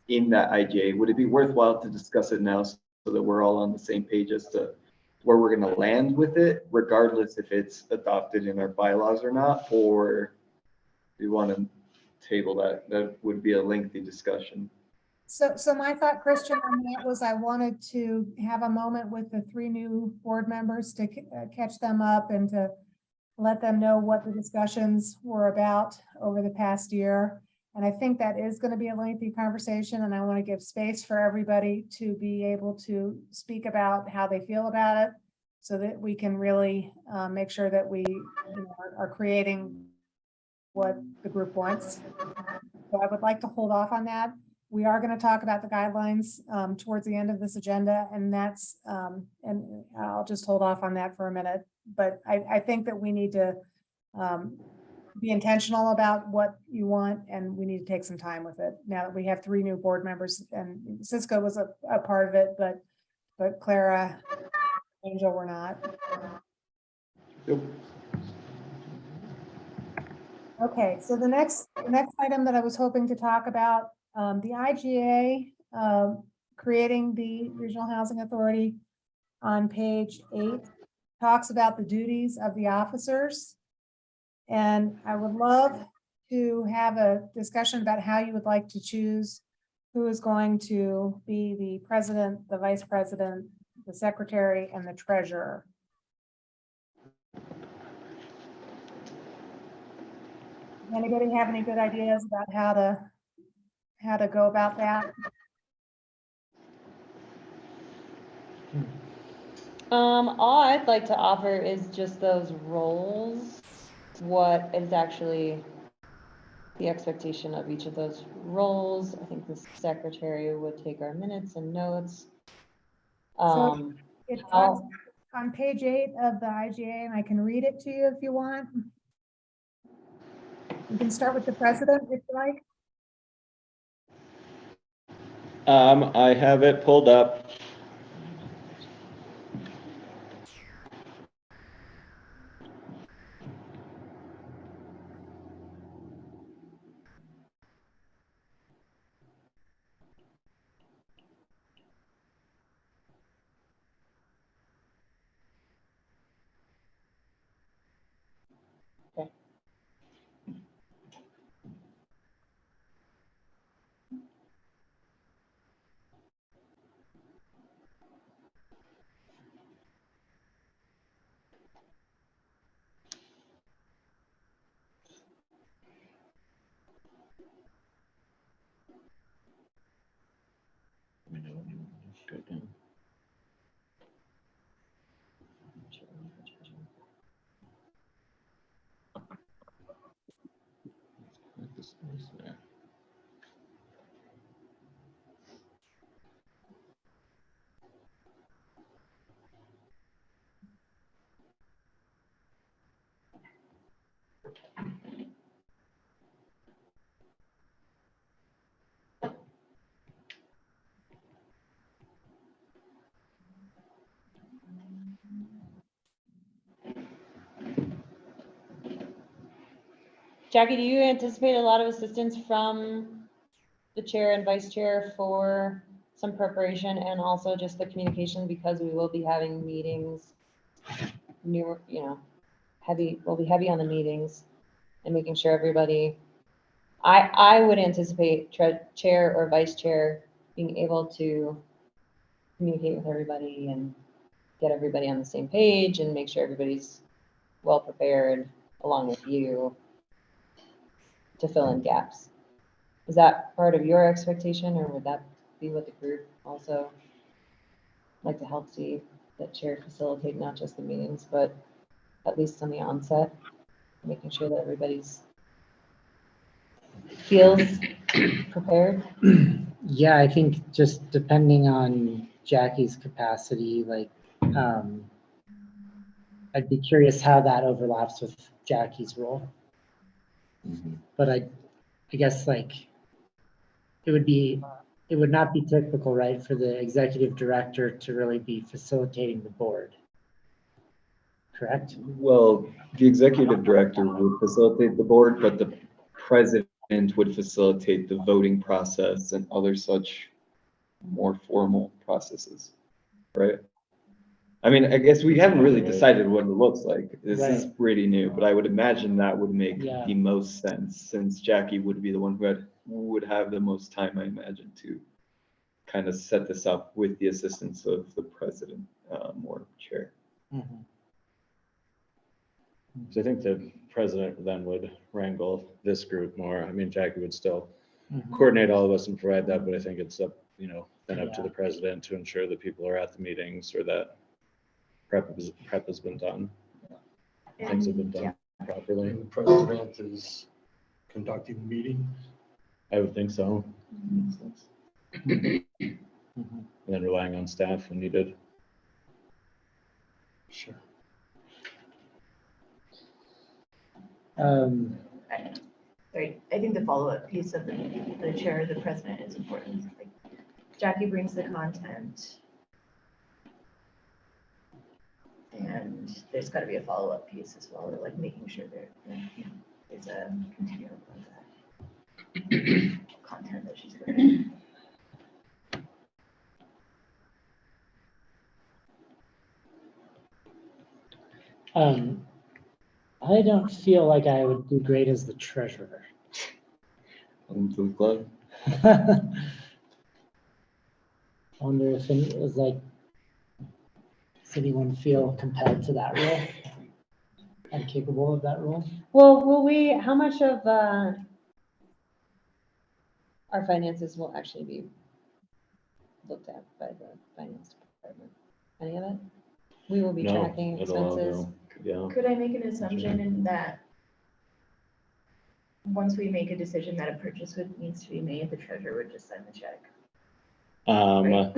in that IGA. Would it be worthwhile to discuss it now so that we're all on the same page as to where we're gonna land with it, regardless if it's adopted in our bylaws or not, or do you want to table that? That would be a lengthy discussion. So my thought, Christian, on that was I wanted to have a moment with the 3 new board members to catch them up and to let them know what the discussions were about over the past year. And I think that is going to be a lengthy conversation, and I want to give space for everybody to be able to speak about how they feel about it so that we can really make sure that we are creating what the group wants. So I would like to hold off on that. We are going to talk about the guidelines towards the end of this agenda, and that's, and I'll just hold off on that for a minute but I think that we need to be intentional about what you want, and we need to take some time with it. Now that we have 3 new board members, and Cisco was a part of it, but Clara, Angel were not. Yep. Okay, so the next item that I was hoping to talk about, the IGA, creating the Regional Housing Authority on page 8, talks about the duties of the officers. And I would love to have a discussion about how you would like to choose who is going to be the president, the vice president, the secretary, and the treasurer. Anybody have any good ideas about how to go about that? All I'd like to offer is just those roles. What is actually the expectation of each of those roles? I think the secretary would take our minutes and notes. It how- talks on page 8 of the IGA, and I can read it to you if you want. You can start with the president if you like. I have it pulled up. Jackie, do you anticipate a lot of assistance from the chair and vice chair for some preparation and also just the communication, because we will be having meetings we'll be heavy on the meetings and making sure everybody, I would anticipate chair or vice chair being able to communicate with everybody and get everybody on the same page and make sure everybody's well prepared along with you to fill in gaps. Is that part of your expectation, or would that be what the group also like to help see that chair facilitate not just the meetings, but at least on the onset, making sure that everybody's feels prepared? Yeah, I think just depending on Jackie's capacity, like, I'd be curious how that overlaps with Jackie's role. But I guess like, it would not be typical, right, for the executive director to really be facilitating the board. Correct? Well, the executive director would facilitate the board, but the president would facilitate the voting process and other such more formal processes, right? I mean, I guess we haven't really decided what it looks like. This is Right. pretty new, but I would imagine that would make Yeah. the most sense, since Jackie would be the one who would have the most time, I imagine, to kind of set this up with the assistance of the president or chair. Mhm. So I think the president then would wrangle this group more. I mean, Jackie would still Mhm. coordinate all of us and provide that, but I think it's up, then up to Yeah. the president to ensure that people are at the meetings or that prep has been done. Things have been done properly. And the president is conducting the meeting. I would think so. Makes sense. Mhm. And then relying on staff when needed. Sure. Right, I think the follow-up piece of the chair or the president is important. Like Jackie brings the content. And there's gotta be a follow-up piece as well, like making sure there's a continuum of that content that she's bringing. I don't feel like I would do great as the treasurer. Welcome to the club. I wonder if it was like, does anyone feel compelled to that role? And capable of that role? Well, how much of, our finances will actually be looked at by the finance department? Any of it? We will be No, tracking it'll all expenses. go- Yeah, Could I make an assumption in that once we make a decision that a purchase needs to be made, the treasurer would just sign the check? Right.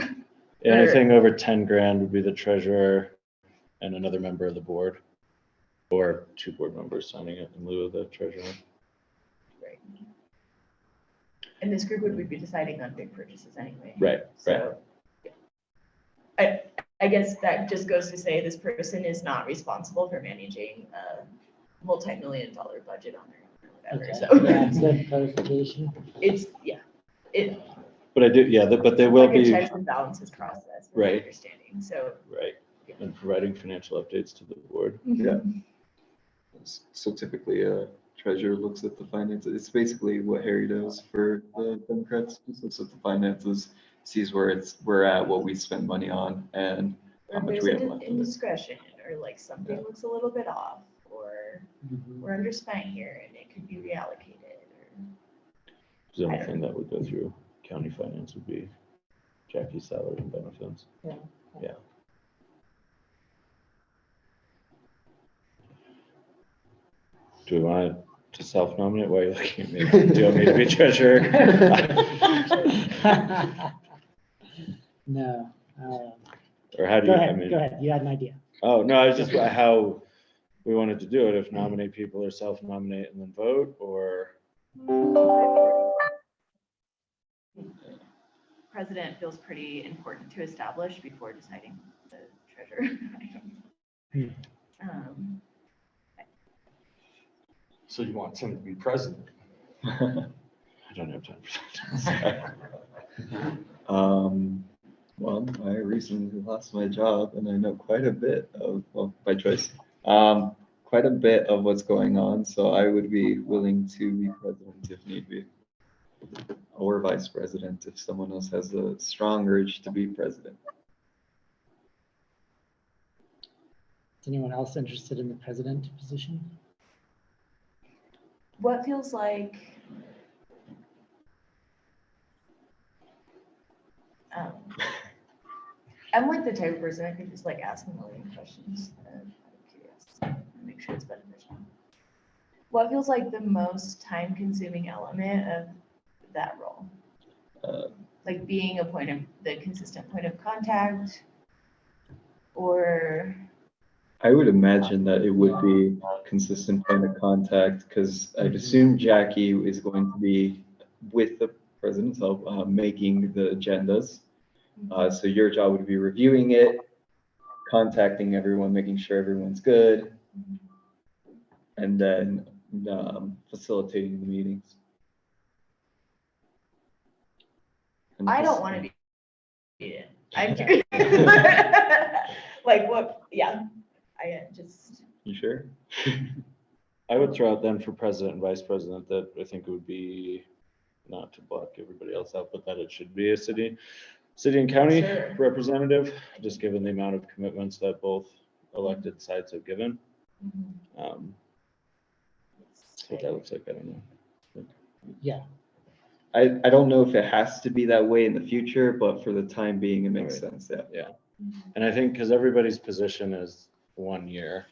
anything over 10 grand would be the treasurer and another member of the board, or 2 board members signing it in lieu of the treasurer. Right. And this group would be deciding on big purchases anyway. Right, So I guess that just goes to say this person is not responsible for managing a multi-million-dollar budget on their own or whatever. Okay, So yeah, good clarification. it's, But I do, yeah, but they will like a be, checks and balances process, from my Right. understanding, so. right, and providing financial updates to the board. Yeah. So typically, treasurer looks at the finances. It's basically what Harry does for the Democrats. Just looks at the finances, sees where we're at, what we spend money on, and Or how much if we there's have left. of it. indiscretion, or like something looks a little bit off, or Mhm. we're underspent here and it could be reallocated, or. The only thing that would go through county finance would be Jackie's salary and benefits. Yeah. Yeah. Do we want to self-nominate? Why are you looking at me? Do you want me to be treasurer? No. Or how do Go you, I ahead, mean, go ahead. You had an idea. oh, no, I was just how we wanted to do it, if nominate people or self-nominate and then vote, or, President feels pretty important to establish before deciding the treasurer. So you want Tim to be president? I don't have time for that. Well, I recently lost my job and I know quite a bit of, well, by choice, quite a bit of what's going on. So I would be willing to be president if need be. Or vice president if someone else has a strong urge to be president. Is anyone else interested in the president position? What feels like, I'm like the type of person I could just like ask a million questions. I'm curious, make sure it's beneficial. What feels like the most time-consuming element of that role? Like being the consistent point of contact, or? I would imagine that it would be consistent point of contact because I'd assume Jackie is going to be with the president's help, making the agendas. So your job would be reviewing it, contacting everyone, making sure everyone's good, and then facilitating the meetings. And I don't just- want to be it. I'm curious. Like what? Yeah, I just. You sure? I would throw out then for president and vice president that I think it would be, not to block everybody else out, but that it should be a city and county Sure. representative, just given the amount of commitments that both elected sides have given. So what that looks like, I don't know. Yeah. I don't know if it has to be that way in the future, but for the time being, it makes sense. Yeah. And I think because everybody's position is 1 year,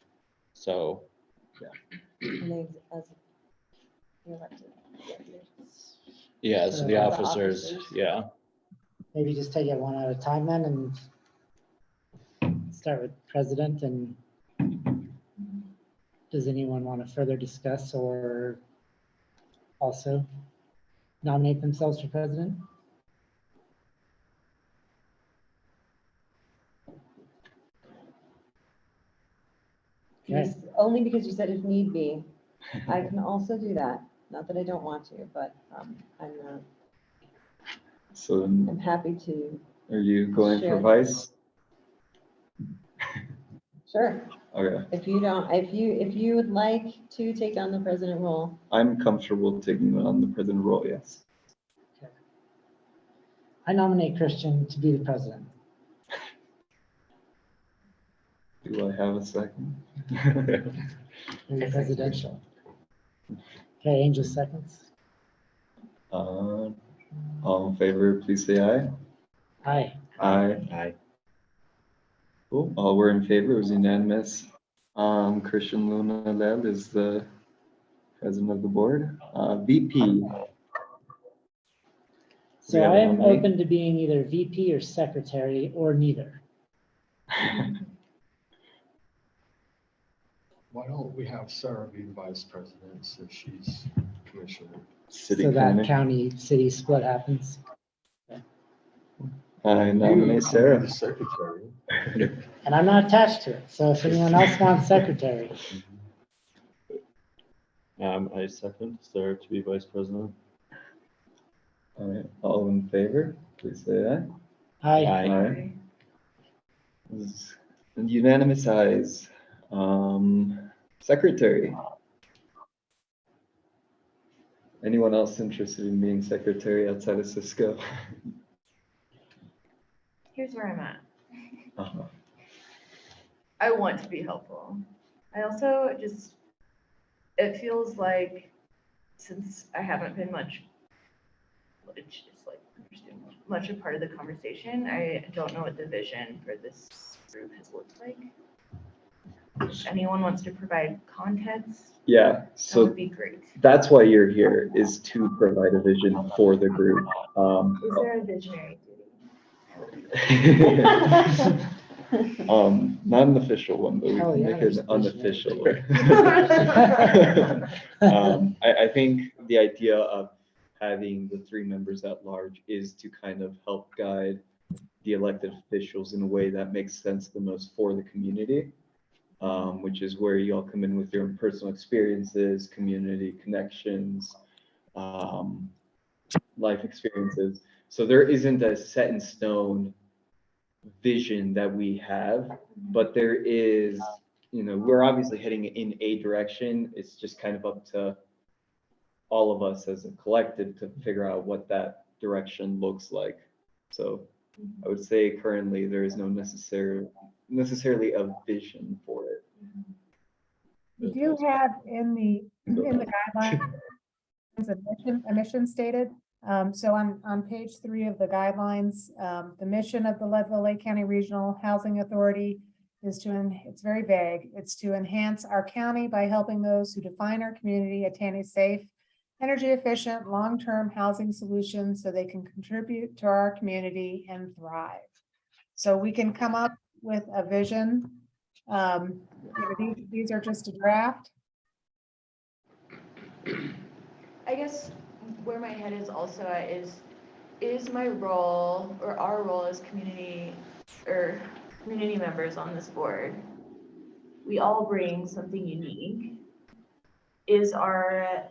so And they, as the elected. yeah, so the The officers, officers. yeah. Maybe just take it one at a time then and start with president and does anyone want to further discuss or also nominate themselves for president? Okay. Only because you said if need be. I can also do that. Not that I don't want to, but So then, I'm happy to. are you going for Sure. vice? Sure. Okay, If you would like to take on the president role, I'm comfortable taking on the president role, yes. I nominate Christian to be the president. Do I have a second? Very presidential. Okay, Angel seconds. All in favor, please say aye. Aye. Aye. Aye. Cool, all were in favor, it was unanimous. Christian Luna Lel is the president of the board. VP. So We have I a am nominee? open to being either VP or secretary or neither. Why don't we have Sarah be the vice president since she's commissioner? City So that County. county city split happens. I You nominate can be Sarah. the secretary. And I'm not attached to it. So if anyone else wants secretary, I second Sarah to be vice president. All right, all in favor, please say aye. aye. Aye. This is unanimous ayes. Secretary. Anyone else interested in being secretary outside of Cisco? Here's where I'm at. Uh-huh. I want to be helpful. I also just, it feels like since I haven't been much a part of the conversation, I don't know what the vision for this group has looked like. If anyone wants to provide context, Yeah, that so would be great. that's why you're here, is to provide a vision for the group. Is there a visionary duty? Not an official one, but we Oh, can yeah, make there's an a unofficial visionary. one. I think the idea of having the 3 members at large is to kind of help guide the elected officials in a way that makes sense the most for the community, which is where you all come in with your own personal experiences, community connections, life experiences. So there isn't a set in stone vision that we have, but there is, we're obviously heading in a direction. It's just kind of up to all of us as a collective to figure out what that direction looks like. So I would say currently there is no necessarily a vision for it. We do have in the guidelines a mission stated. So on page 3 of the guidelines, the mission of the Leadville Lake County Regional Housing Authority is it's very vague. It's to enhance our county by helping those who define our community attain a safe, energy efficient, long-term housing solution so they can contribute to our community and thrive. So we can come up with a vision. These are just a draft. I guess where my head is also at is my role or our role as community members on this board. We all bring something unique. Is there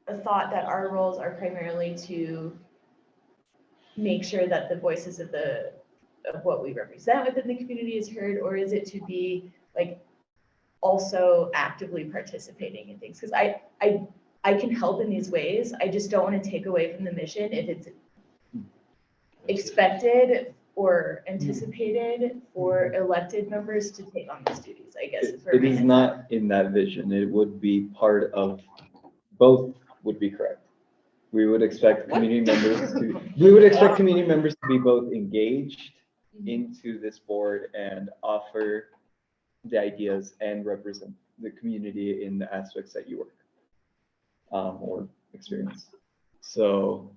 a thought that our roles are primarily to make sure that the voices of what we represent within the community is heard, or is it to be like also actively participating in things? Because I can help in these ways. I just don't want to take away from the mission if it's expected or anticipated for elected members to take on these duties, I guess. It is not in that vision. It would be part of, both would be correct. We would expect community members to be both engaged into this board and offer the ideas and represent the community in the aspects that you work or experience. So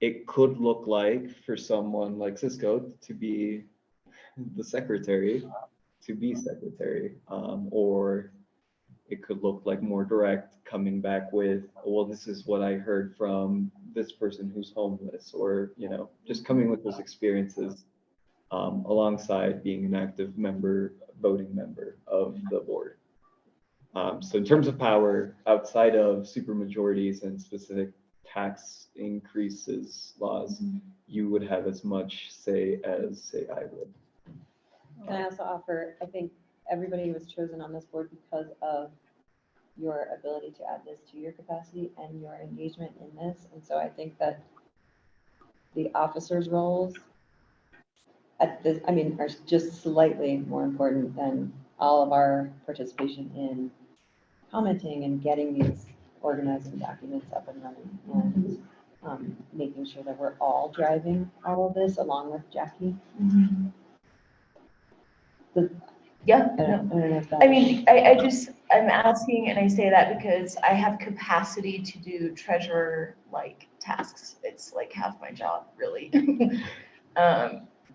it could look like for someone like Cisco to be the secretary to be secretary. Or it could look like more direct, coming back with, well, this is what I heard from this person who's homeless, or, you know, just coming with those experiences alongside being an active member, voting member of the board. So in terms of power, outside of supermajorities and specific tax increases laws, you would have as much say as, say, I would. Can I also offer, I think everybody was chosen on this board because of your ability to add this to your capacity and your engagement in this. And so I think that the officers' roles at this, I mean, are just slightly more important than all of our participation in commenting and getting these organizing documents up and running, and making sure that we're all driving all of this along with Jackie. Yeah. I don't know if that. I mean, I'm asking, and I say that because I have capacity to do treasurer-like tasks. It's like half my job, really.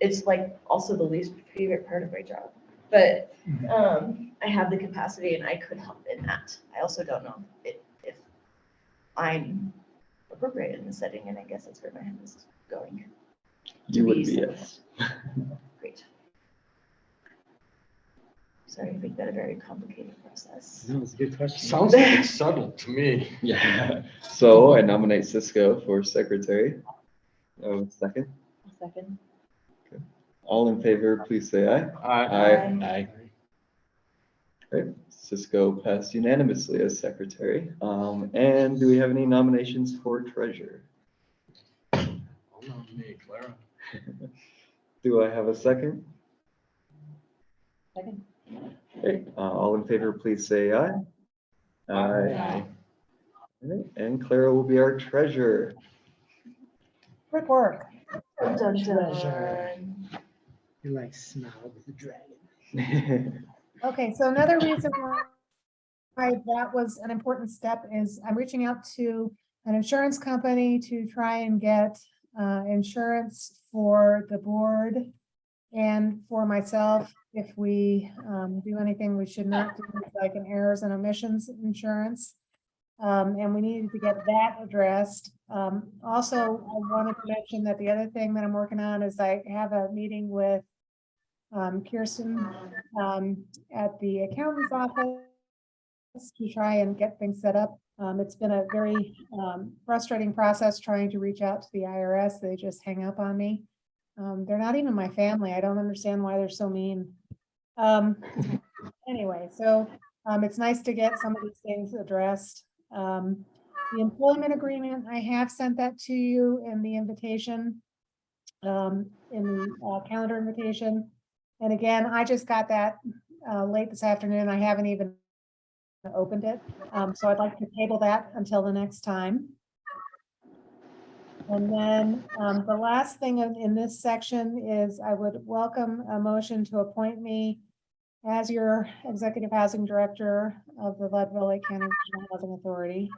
It's like also the least favorite part of my job. But I have the capacity and I could help in that. I also don't know if I'm appropriate in the setting, and I guess that's where my head is going. You would be, someone. yes. Great. Sorry, I make that a very complicated process. That was a good question. Sounds like it's settled to me. Yeah. So I nominate Cisco for secretary. Oh, second. Second. All in favor, please say aye. I, Aye. Great. Cisco passed unanimously as secretary. And do we have any nominations for treasurer? I'll nominate Clara. Do I have a second? Second. Great. All in favor, please say aye. Aye. All right. And Clara will be our treasurer. Quick work. Dun, dun, Treasure. dun. You like smile with the dragon. Okay, so another reason why that was an important step is I'm reaching out to an insurance company to try and get insurance for the board and for myself. If we do anything we should not do, like an errors and omissions insurance. And we needed to get that addressed. Also, I wanted to mention that the other thing that I'm working on is I have a meeting with Kirsten at the accountant's office to try and get things set up. It's been a very frustrating process trying to reach out to the IRS. They just hang up on me. They're not even my family. I don't understand why they're so mean. Anyway, so it's nice to get some of these things addressed. The employment agreement, I have sent that to you in the invitation, in the calendar invitation. And again, I just got that late this afternoon. I haven't even opened it. So I'd like to table that until the next time. And then the last thing in this section is I would welcome a motion to appoint me as your executive housing director of the Leadville Lake County Regional Housing Authority.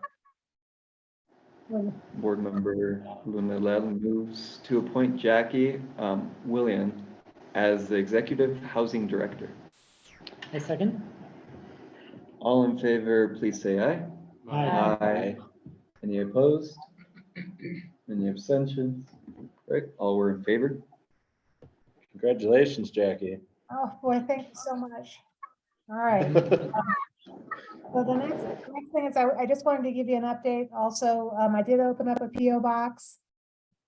Board member Luna Lell moves to appoint Jackie Willian as the executive housing director. I second. All in favor, please say aye. Aye. Aye. Any opposed? Any abstentions? Right, all were in favor. Congratulations, Jackie. Oh, boy, thank you so much. All right. So the next thing is I just wanted to give you an update. Also, I did open up a PO box.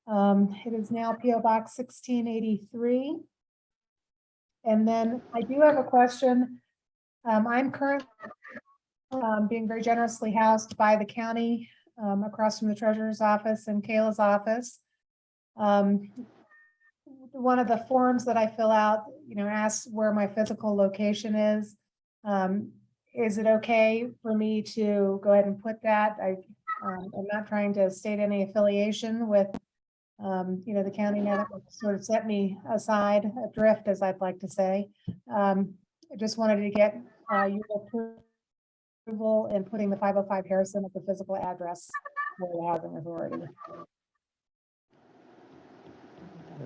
It is now PO Box 1683. And then I do have a question. I'm currently being very generously housed by the county across from the treasurer's office and Kayla's office. One of the forms that I fill out, asks where my physical location is. Is it okay for me to go ahead and put that? I'm not trying to state any affiliation with, the county that sort of set me aside adrift, as I'd like to say. I just wanted to get your approval in putting the 505 Harrison at the physical address for the housing authority.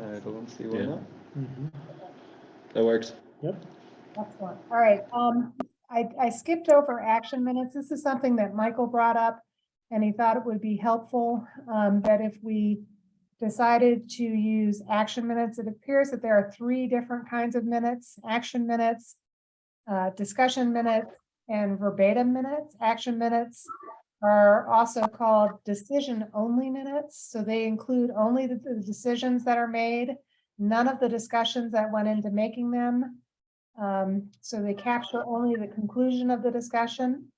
I don't see why Yeah. not. Mhm. That works. Yep. Excellent. All right. I skipped over action minutes. This is something that Michael brought up, and he thought it would be helpful that if we decided to use action minutes, it appears that there are 3 different kinds of minutes: action minutes, discussion minutes, and verbatim minutes. Action minutes are also called decision-only minutes. So they include only the decisions that are made, none of the discussions that went into making them. So they capture only the conclusion of the discussion,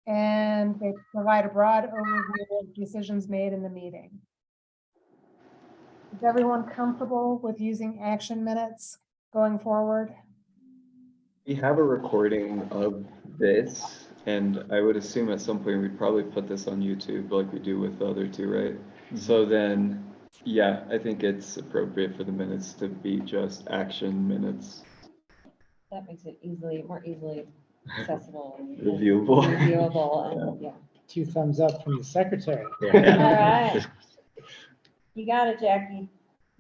and they provide a broad overview of decisions made in the meeting. Is everyone comfortable with using action minutes going forward? We have a recording of this, and I would assume at some point we'd probably put this on YouTube like we do with the other 2, right? So then, yeah, I think it's appropriate for the minutes to be just action minutes. That makes it more easily accessible. Reviewable. Reviewable, and yeah. 2 thumbs up from the secretary. All right. You got it, Jackie.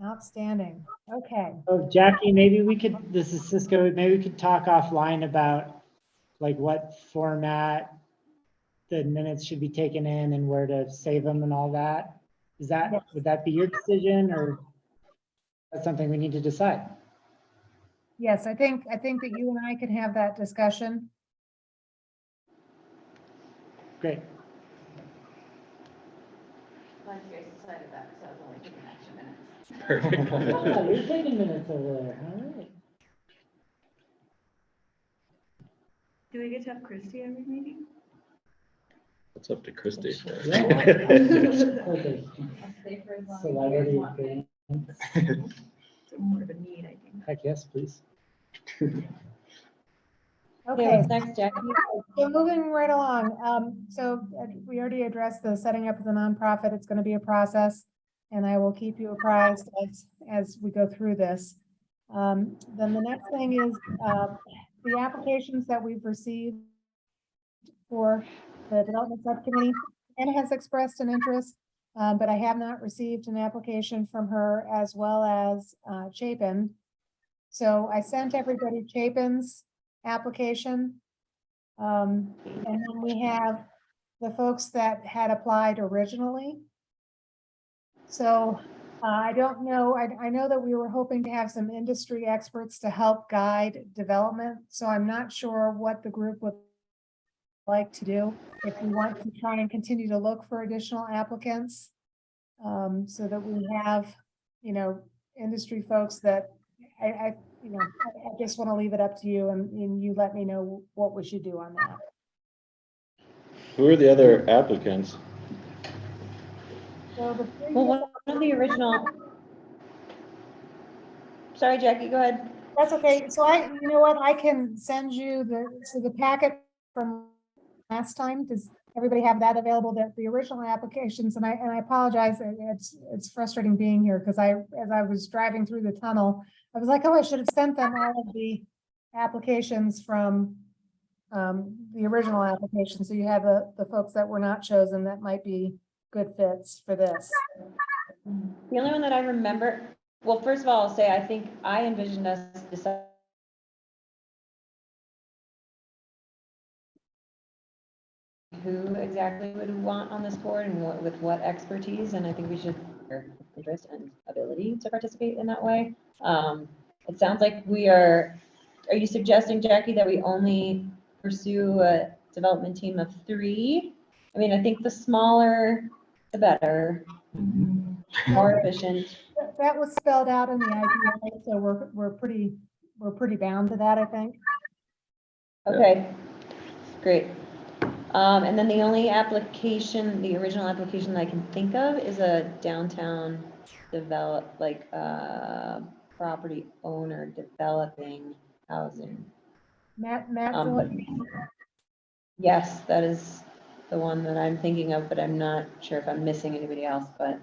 Outstanding. Okay. Oh, Jackie, maybe we could, this is Cisco, maybe we could talk offline about like what format the minutes should be taken in and where to save them and all that. Is that, Yes. would that be your decision, or that's something we need to decide? Yes, I think that you and I can have that discussion. Great. Glad you guys decided that, because I was only taking action minutes. Perfect. Oh, you're taking minutes over there, all right. Do we get to have Christy every meeting? It's up to Christie. Yeah. Okay. I'll stay for as long as you guys Celebrity want me. thing. It's more of a need, I think. Heck yes, please. Okay, Okay, what's next, Jackie? so moving right along. We already addressed the setting up of the nonprofit. It's going to be a process, and I will keep you apprised as we go through this. Then the next thing is the applications that we've received for the development subcommittee. Anna has expressed an interest, but I have not received an application from her, as well as Chapin. So I sent everybody Chapin's application. And then we have the folks that had applied originally. So I don't know, I know that we were hoping to have some industry experts to help guide development. So I'm not sure what the group would like to do. If we want to try and continue to look for additional applicants, so that we have, industry folks that I just want to leave it up to you, and you let me know what we should do on that. Who are the other applicants? So the Well, one of the original. Sorry, Jackie, go ahead. That's okay. So you know what, I can send you the packet from last time. Does everybody have that available? The original applications, and I apologize. It's frustrating being here because as I was driving through the tunnel, I was like, oh, I should have sent them all of the applications from the original application. So you have the folks that were not chosen that might be good fits for this. The only one that I remember, well, first of all, I'll say, I think I envisioned us deciding who exactly would want on this board and with what expertise, and I think we should have interest and ability to participate in that way. It sounds like are you suggesting, Jackie, that we only pursue a development team of 3? I mean, I think the smaller, the better, more efficient. That was spelled out in the idea, so we're pretty bound to that, I think. Okay, great. And then the only application, the original application I can think of is a downtown property owner developing housing. Matt, But yes, that is the one that I'm thinking of, but I'm not sure if I'm missing anybody else, but.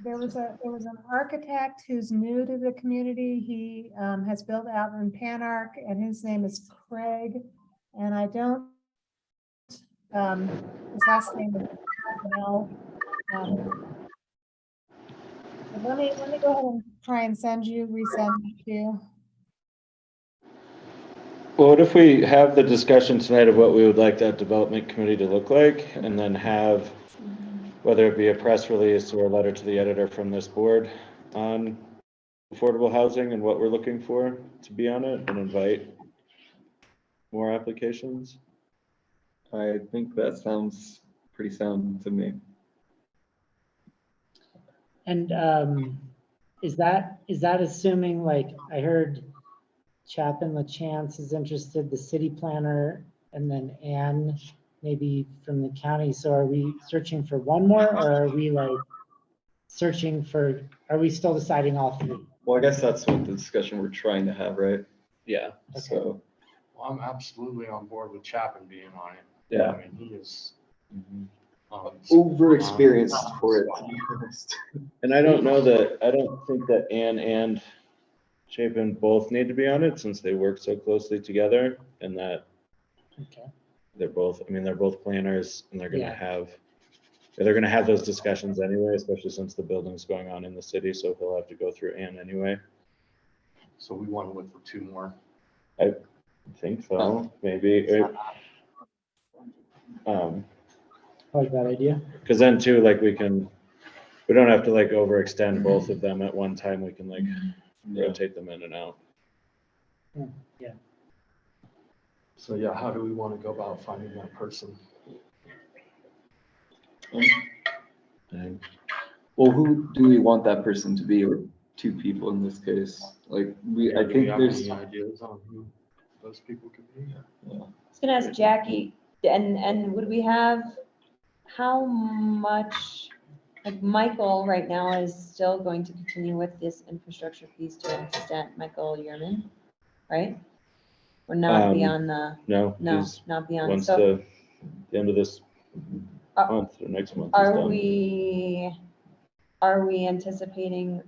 there was an architect who's new to the community. He has built out in Panarch, and his name is Craig. And I don't, his last name is Mel. Let me go ahead and try and resend it to you. Well, what if we have the discussion tonight of what we would like that development committee to look like, and then have, whether it be a press release or a letter to the editor from this board on affordable housing and what we're looking for to be on it, and invite more applications? I think that sounds pretty sound to me. And is that assuming, like, I heard Chapin LaChance is interested, the city planner, and then Anne maybe from the county. So are we searching for one more, or are we like searching for, are we still deciding all three? Well, I guess that's what the discussion we're trying to have, right? Yeah. Okay. So, Well, I'm absolutely on board with Chapin being on it. Yeah. I mean, he is. over experienced for it, to be honest. And I don't think that Anne and Chapin both need to be on it, since they work so closely together, and that Okay. they're both planners, and they're Yeah. gonna have those discussions anyway, especially since the building's going on in the city, so he'll have to go through Anne anyway. So we want to look for 2 more. I think so, maybe. I like that idea. Cause then too, like we don't have to like overextend both of them at one time, we can like rotate them in and out. Yeah. So yeah, how do we want to go about finding that person? And Well, who do we want that person to be, or 2 people in this case? Like, I Do we think have there's, any ideas on who those people could be? I was gonna ask Jackie, and would we have, how much, like Michael right now is still going to continue with this infrastructure piece to an extent, Michael Yerman, right? We're not beyond the, no, no, he's, not beyond, once so the end of this month or next month is are done. we anticipating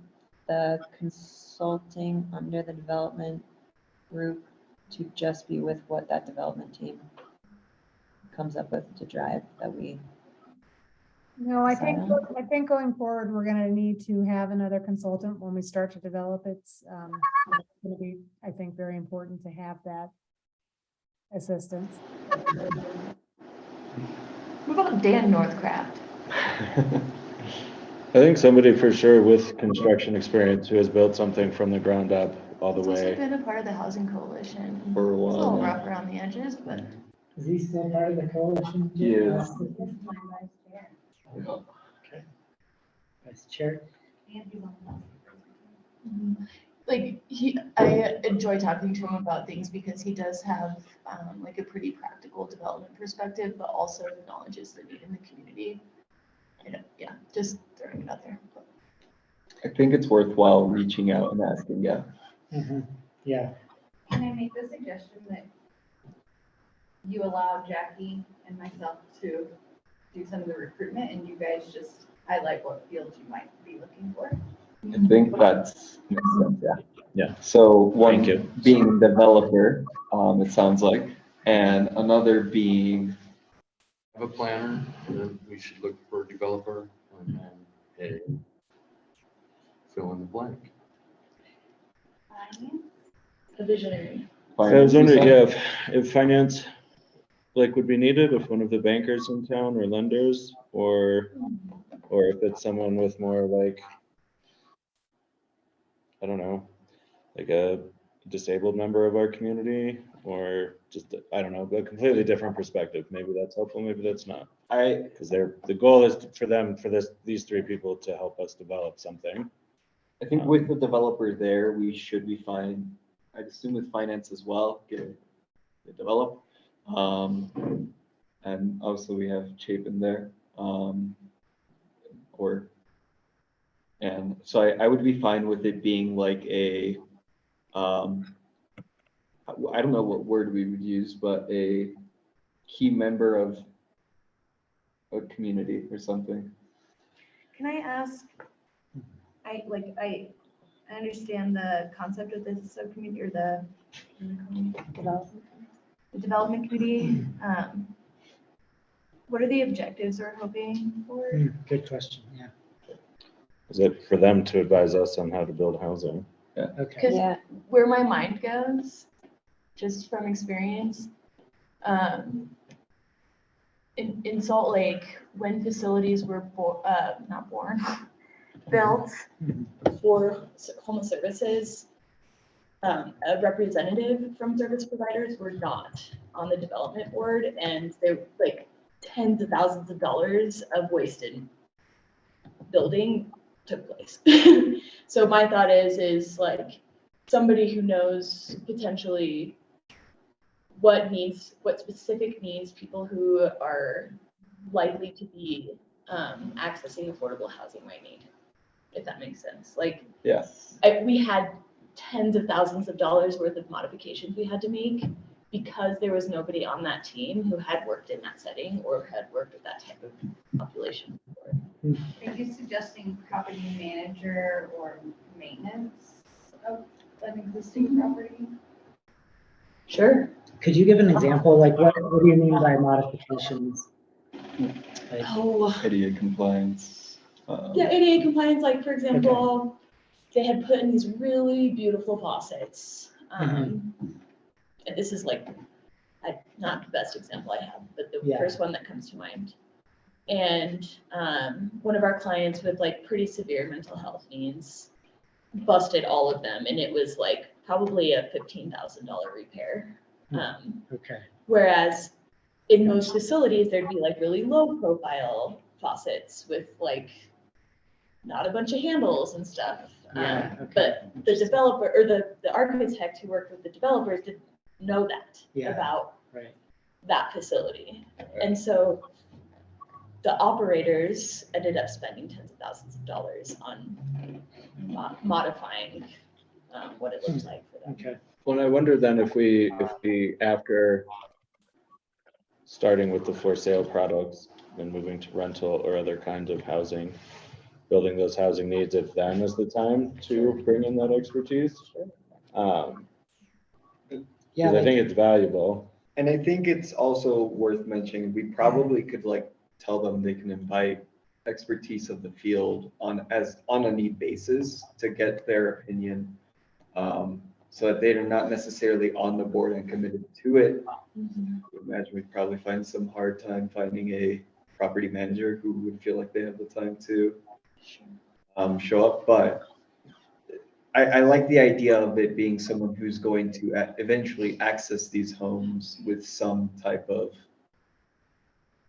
the consulting under the development group to just be with what that development team comes up with to drive that we? No, I think, Sarah? I think going forward, we're gonna need to have another consultant when we start to develop. It's gonna be, I think, very important to have that assistance. What about Dan Northcraft? I think somebody for sure with construction experience who has built something from the ground up all the He's also way. been a part of the housing coalition. For a It's while little now. rough around the edges, but Is he still part of the coalition? He is. Vice chair. like I enjoy talking to him about things because he does have like a pretty practical development perspective, but also acknowledges the need in the community. Yeah, just throwing it out there. I think it's worthwhile reaching out and asking, yeah. Yeah. Can I make the suggestion that you allow Jackie and myself to do some of the recruitment and you guys just highlight what fields you might be looking for? I think that's makes sense, yeah. Yeah. So Thank one you. being developer, it sounds like, and another being, Have a planner, and then we should look for a developer, and then a fill in the blank. A visionary. So I was finance, you wondering, said? yeah, if finance like would be needed, if one of the bankers in town or lenders, or if it's someone with more like, I don't know, like a disabled member of our community, or just, I don't know, a completely different perspective. Maybe that's helpful, maybe that's not. Because the goal is for these 3 people to help us develop something. I think with the developer there, we should be fine. I'd assume with finance as well, get it developed. And also we have Chapin there. And so I would be fine with it being like a, I don't know what word we would use, but a key member of a community or something. Can I ask, I understand the concept of this subcommittee or the development committee. What are the objectives we're hoping for? Good question, yeah. Is it for them to advise us on how to build housing? Okay. Because Yeah, where my mind goes, just from experience. In Salt Lake, when facilities were not born, built for home services, a representative from service providers were not on the development board, and there like tens of thousands of dollars of wasted building took place. So my thought is like somebody who knows potentially what specific needs people who are likely to be accessing affordable housing might need, if that makes sense. Like, Yes. we had tens of thousands of dollars worth of modifications we had to make because there was nobody on that team who had worked in that setting or had worked with that type of population before. Are you suggesting property manager or maintenance of an existing property? Sure. Could you give an example? Like what do you mean by modifications? Like, Oh, ADA compliance. yeah, ADA compliance, like for example, they had put in these really beautiful faucets. And this is like, not the best example I have, but the first one that comes to mind. And one of our clients with like pretty severe mental health needs busted all of them, and it was like probably a $15,000 repair. okay. Whereas in most facilities, there'd be like really low profile faucets with like not a bunch of handles and stuff. Yeah, okay. But the developer or the architect who worked with the developers didn't know that about that facility. And so the operators ended up spending tens of thousands of dollars on modifying what it looked like for them. Okay. Well, I wonder then if we after starting with the for sale products and moving to rental or other kinds of housing, building those housing needs, if then is the time to bring in that expertise. Yeah, I think it's valuable. And I think it's also worth mentioning, we probably could like tell them they can invite expertise of the field on a need basis to get their opinion. So that they're not necessarily on the board and committed to it. I imagine we'd probably find some hard time finding a property manager who would feel like they have the time to show up. But I like the idea of it being someone who's going to eventually access these homes with some type of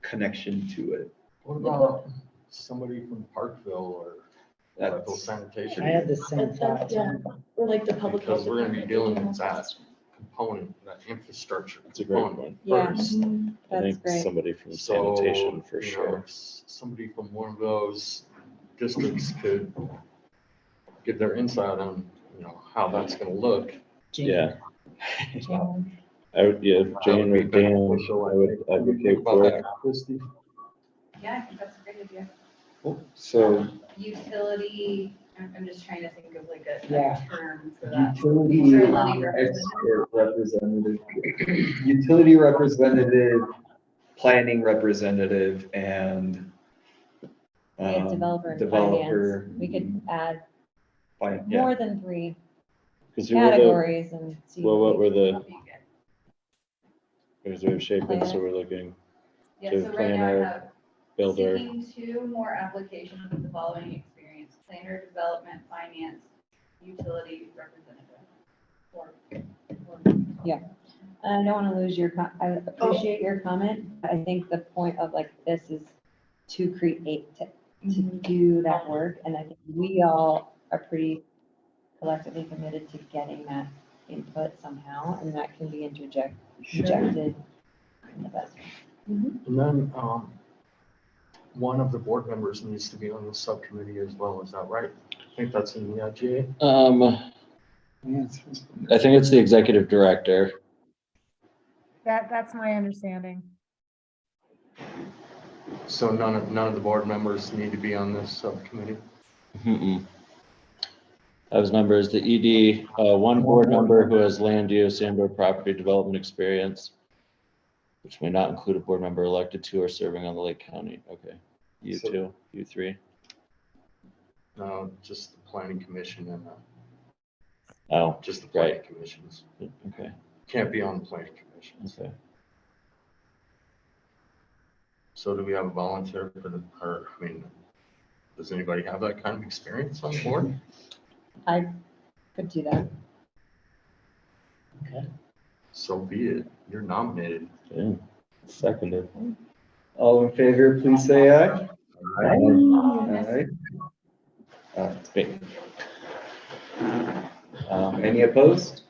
connection to it. What about somebody from Parkville or local sanitation? I had the same thought. Or like the public health. Because we're gonna be dealing with department. that component, that infrastructure. It's a great component Yeah. first. I That's think great. somebody from So, sanitation for you know, sure. somebody from one of those districts could give their insight on, how that's gonna look. Yeah. Jane. I would, Jane or Dan, beneficial, I would advocate About for that, it. Christie? Yeah, I think that's a great idea. So Utility, I'm just trying to think of like a Yeah. term for that. utility Utility representative, utility representative, planning representative, and We had developer and developer. finance. We could add Yeah. more than 3 Because who were the, categories and see. well, what were the, That'd be good. is there a shape in, so Planner. we're looking Yeah, to so right now I planner, have builder. seeking 2 more applications with the following experience: planner, development, finance, utility representative. I don't want to lose I appreciate your comment. I think the point of like this is to create, to do that work. And I think we all are pretty collectively committed to getting that input somehow, and that can be injected in the best way. And then, one of the board members needs to be on the subcommittee as well, is that right? I think that's in the IGA. I think it's the executive director. That's my understanding. So none of the board members need to be on this subcommittee? Those members, the ED, one board member who has land use and or property development experience, which may not include a board member elected to or serving on the Lake County. Okay. You So- 2, you 3. No, just the planning commission and Oh, just the planning right. commissions. Okay. Can't be on the planning commission. Okay. So do we have a volunteer for the, or, I mean, does anybody have that kind of experience on the board? I could do that. Okay. So be it. You're nominated. Yeah. Seconded. All in favor, please say aye. Aye. It's me. Any opposed?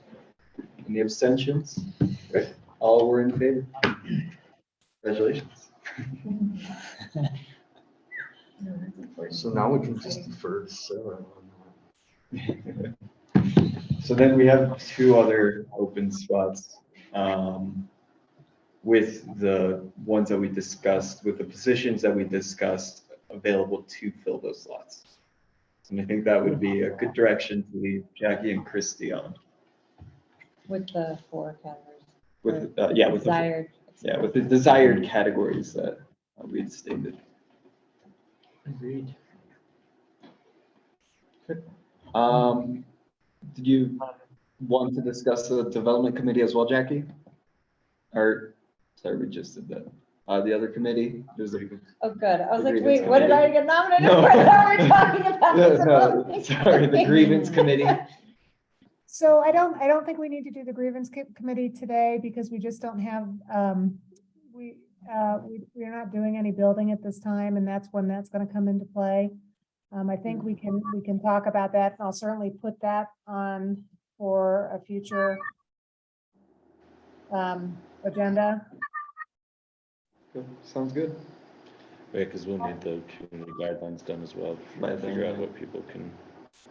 Any abstentions? Great. All were in favor. Congratulations. So now we can just defer to Sarah on that. So then we have two other open spots, with the ones that we discussed, with the positions that we discussed available to fill those slots. And I think that would be a good direction to leave Jackie and Christy on. With the 4 categories. With, or yeah, with the, desired. yeah, with the desired categories that we had stated. Agreed. Did you want to discuss the development committee as well, Jackie? Or, sorry, we just did that. The other committee, there's a. Oh, good. I was The like, grievance wait, what did I committee. get nominated No. for? Now we're talking about. No, sorry, the grievance committee. So I don't think we need to do the grievance committee today because we just don't have, we're not doing any building at this time, and that's when that's gonna come into play. I think we can talk about that, and I'll certainly put that on for a future agenda. Cool, sounds good. Right, because we'll need the community guidelines done as well, By to then, figure out yeah. what people can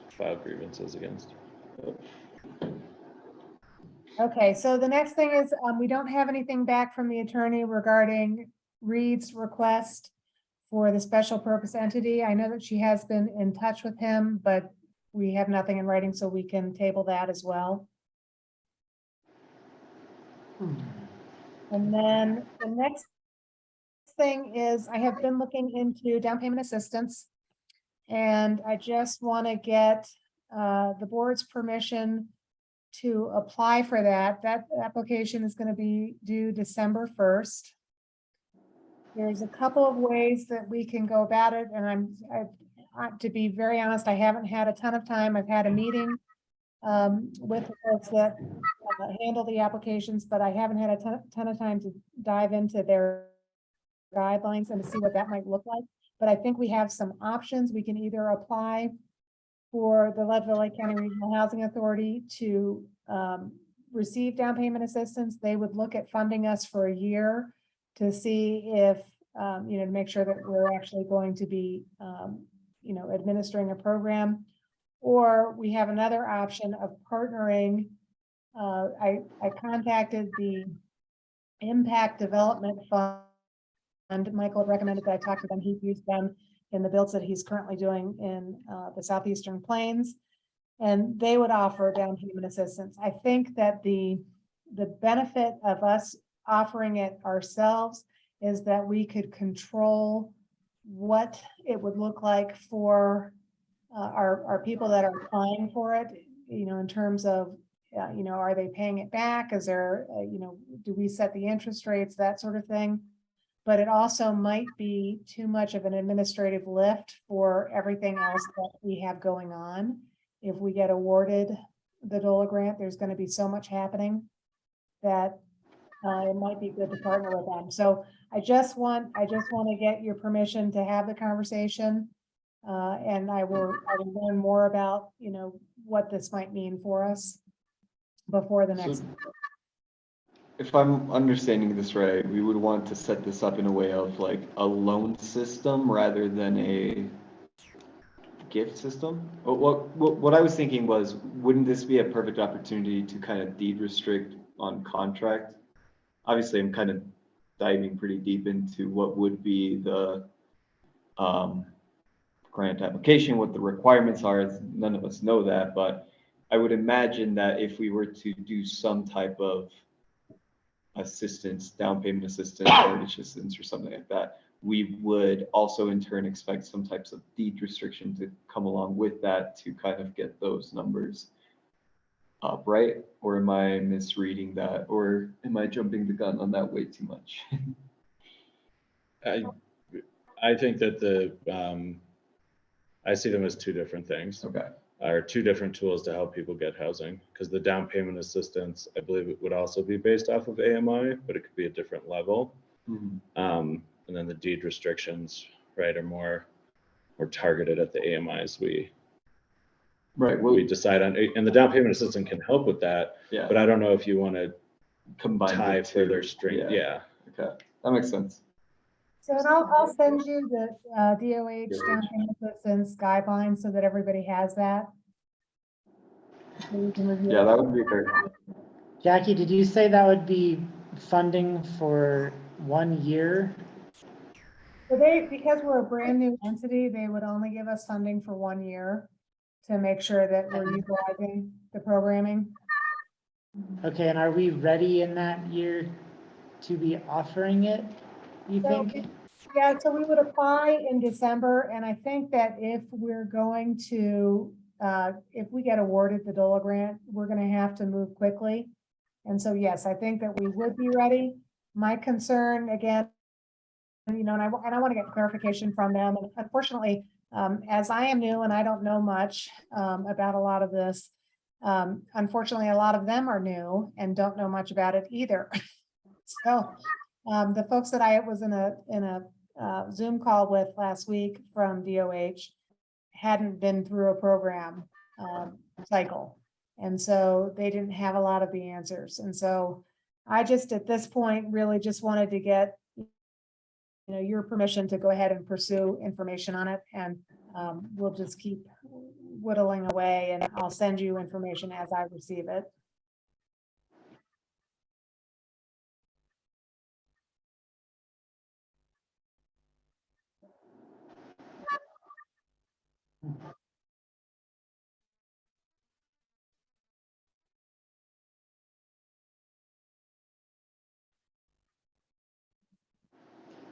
file grievances against. Okay, so the next thing is, we don't have anything back from the attorney regarding Reed's request for the special purpose entity. I know that she has been in touch with him, but we have nothing in writing, so we can table that as well. And then the next thing is, I have been looking into down payment assistance. And I just want to get the board's permission to apply for that. That application is going to be due December 1st. There's a couple of ways that we can go about it, and to be very honest, I haven't had a ton of time. I've had a meeting with the folks that handle the applications, but I haven't had a ton of time to dive into their guidelines and to see what that might look like. But I think we have some options. We can either apply for the Leadville Lake County Regional Housing Authority to receive down payment assistance. They would look at funding us for a year to see if, to make sure that we're actually going to be, administering a program. Or we have another option of partnering. I contacted the Impact Development Fund. And Michael had recommended that I talk to them. He's used them in the builds that he's currently doing in the Southeastern Plains. And they would offer down payment assistance. I think that the benefit of us offering it ourselves is that we could control what it would look like for our people that are applying for it, in terms of, are they paying it back? Is there, do we set the interest rates, that sort of thing? But it also might be too much of an administrative lift for everything else that we have going on. If we get awarded the DOLA grant, there's going to be so much happening that it might be good to partner with them. So I just want to get your permission to have the conversation. And I will learn more about, what this might mean for us before the next. If I'm understanding this right, we would want to set this up in a way of like a loan system rather than a gift system. What I was thinking was, wouldn't this be a perfect opportunity to kind of deed restrict on contract? Obviously, I'm kind of diving pretty deep into what would be the grant application, what the requirements are. None of us know that, but I would imagine that if we were to do some type of assistance, down payment assistance, mortgage assistance, or something like that, we would also in turn expect some types of deed restriction to come along with that to kind of get those numbers up, right? Or am I misreading that? Or am I jumping the gun on that way too much? I think that I see them as two different things, Okay. or two different tools to help people get housing. Because the down payment assistance, I believe it would also be based off of AMI, but it could be a different level. Mhm. And then the deed restrictions, right, are more targeted at the AMIs Right. Well, we decide on. And the down payment assistance can help with that, yeah. but I don't know if you want to Combine tie the two. further string. Yeah. Okay. That makes sense. So and I'll send you the DOH down payment assistance guidelines so that everybody has that. So you can review Yeah, it. that would be great. Jackie, did you say that would be funding for 1 year? So because we're a brand new entity, they would only give us funding for 1 year to make sure that we're utilizing the programming. Okay, and are we ready in that year to be offering it, you So, think? Yeah, so we would apply in December, and I think that if we're going to, if we get awarded the DOLA grant, we're gonna have to move quickly. And so, yes, I think that we would be ready. My concern, again, and I want to get clarification from them. And unfortunately, as I am new and I don't know much about a lot of this, unfortunately, a lot of them are new and don't know much about it either. So the folks that I was in a Zoom call with last week from DOH hadn't been through a program cycle. And so they didn't have a lot of the answers. And so I just, at this point, really just wanted to get your permission to go ahead and pursue information on it. And we'll just keep whittling away, and I'll send you information as I receive it.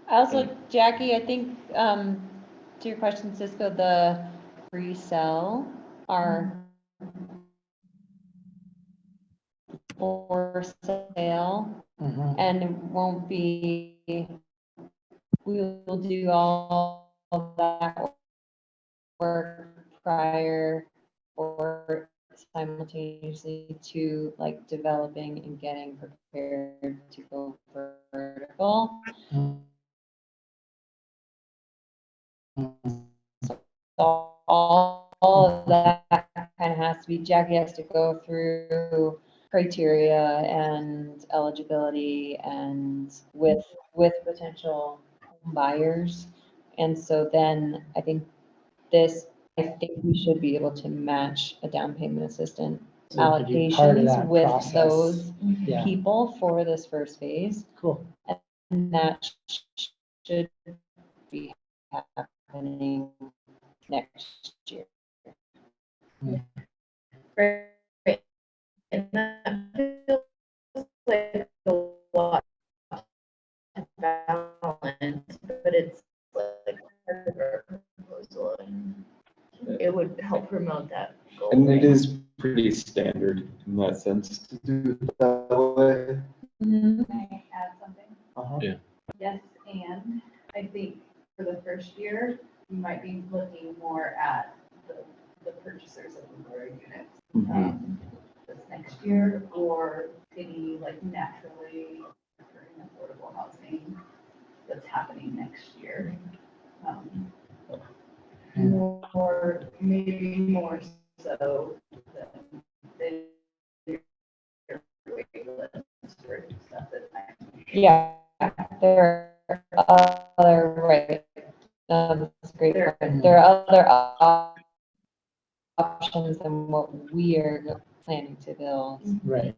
Also, Jackie, I think, to your question, Cisco, the pre-sell are for sale, Mhm. and it won't be, we will do all of that work prior or simultaneously to like developing and getting prepared to go vertical. So all of that kind of has to be, Jackie has to go through criteria and eligibility and with potential home buyers. And so then I think we should be able to match a down payment assistant So it could be part of allocations that with process. those Yeah. people for this first phase. Cool. And that should be happening next year. Right. And that feels like a lot to balance, but it's like part of our proposal, and it would help promote that goal. And it is pretty standard in that sense to do it that way. Mhm. Can I add something? Uh-huh. Yeah. Yes, and I think for the first year, you might be looking more at the purchasers of the lower units. Mhm. This next year, or any like naturally occurring affordable housing that's happening next year. More, maybe more so than your wait list for stuff that's. Yeah, there are other, right, that's a great point. There are other options than what we are planning to build. Right.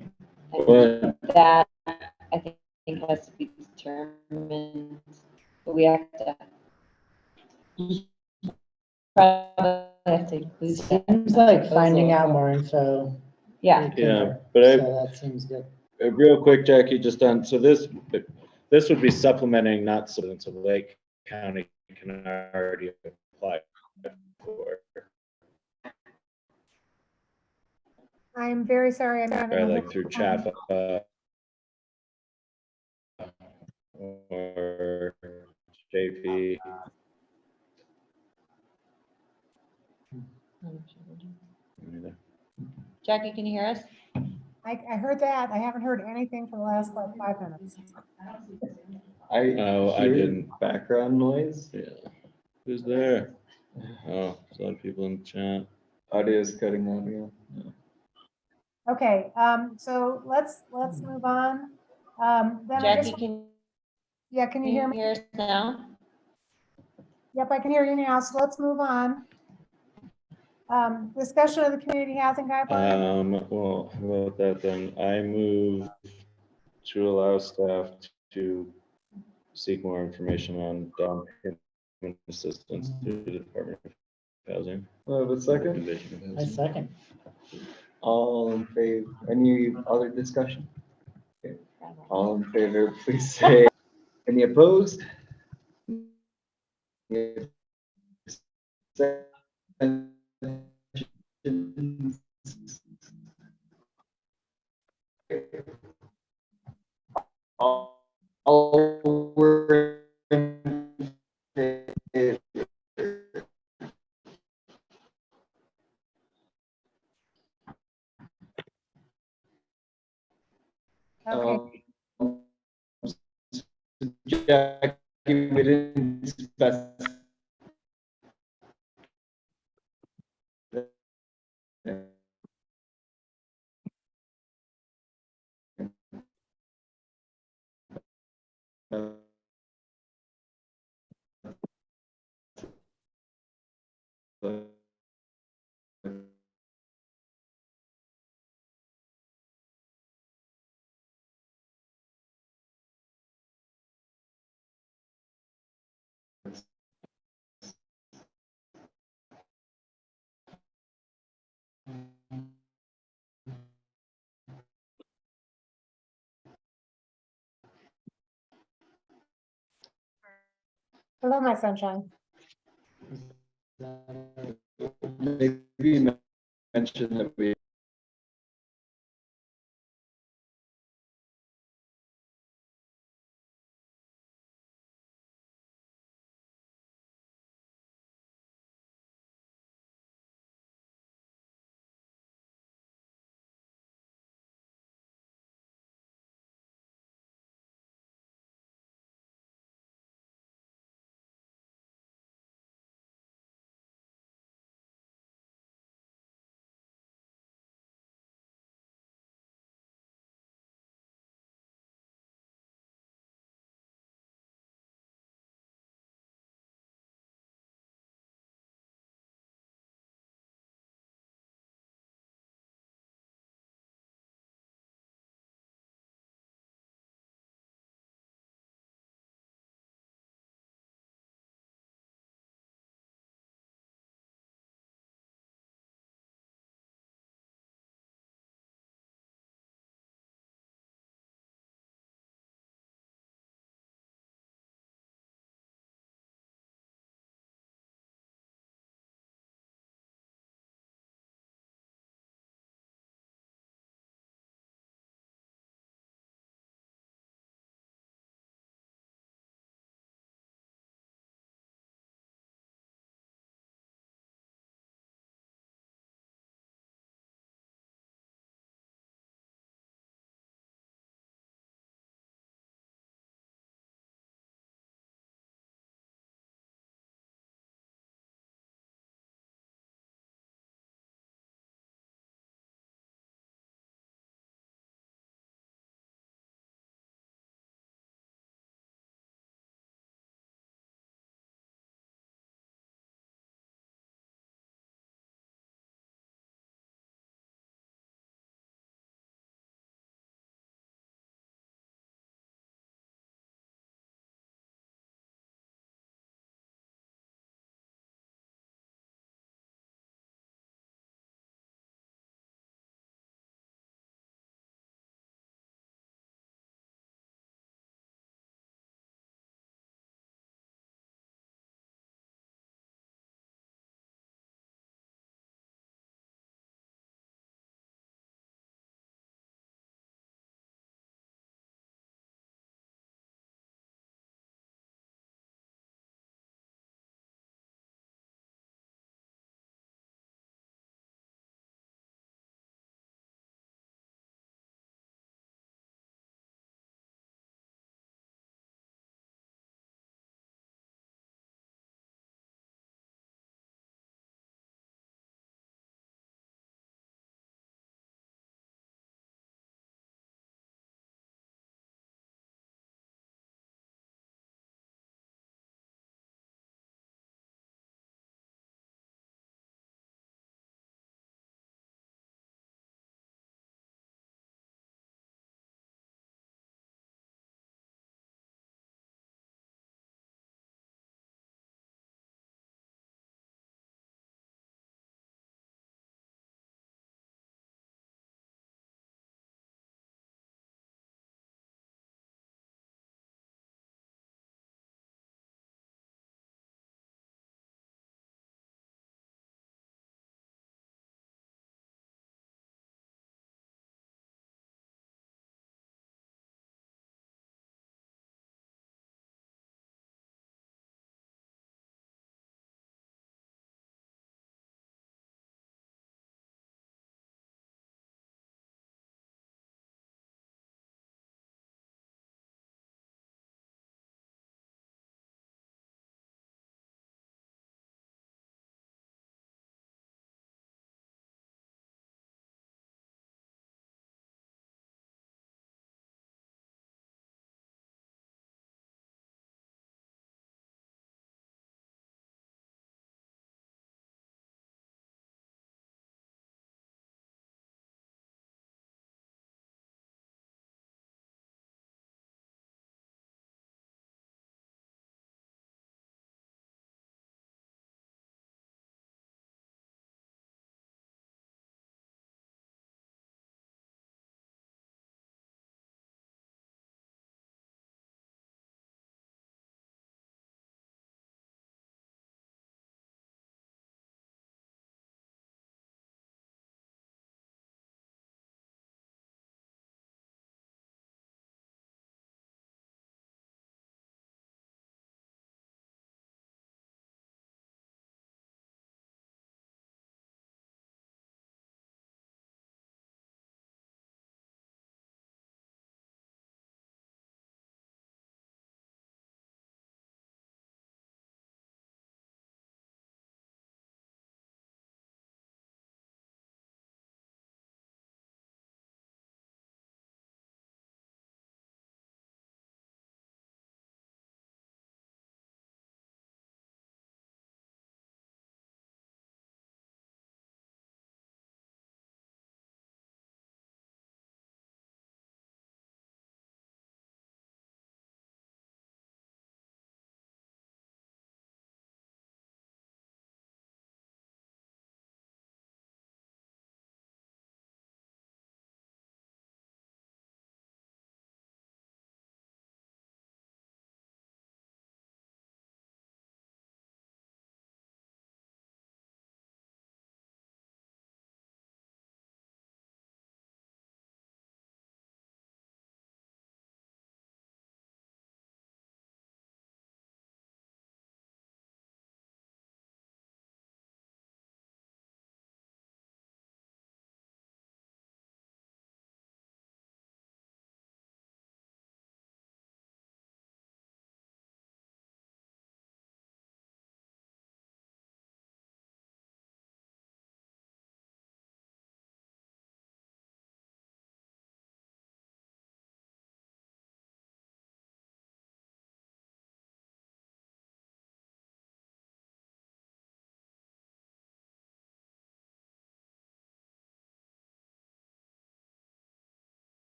And that, I think, has to be determined, but we have to probably have to include that. Seems like finding out more info. Yeah, Yeah, but So that seems good. real quick, Jackie, just on, so this would be supplementing, not citizens of Lake County can already apply for. I'm very sorry, I'm having. Try a like hard through time. chat or JP. Jackie, can you hear us? I heard that. I haven't heard anything for the last like 5 minutes. Oh, I hear didn't. Background noise. Yeah. Who's there? Oh, there's a lot of people in the chat. Audio is cutting out again. Okay, so let's move on. Then I Jackie, guess, can yeah, can you hear you me? hear us now? Yep, I can hear you now. So let's move on. Discussion of the community housing guidelines. Well, how about that then? I move to allow staff to seek more information on down payment assistance through the Department of Housing. Have a second. Division of I Housing. second. All in favor? Any other discussion? Okay. All in favor, please say. Any opposed? Any abstentions? All were in favor. Okay, Jackie, we didn't specify. hello, my sunshine. Maybe you mentioned that we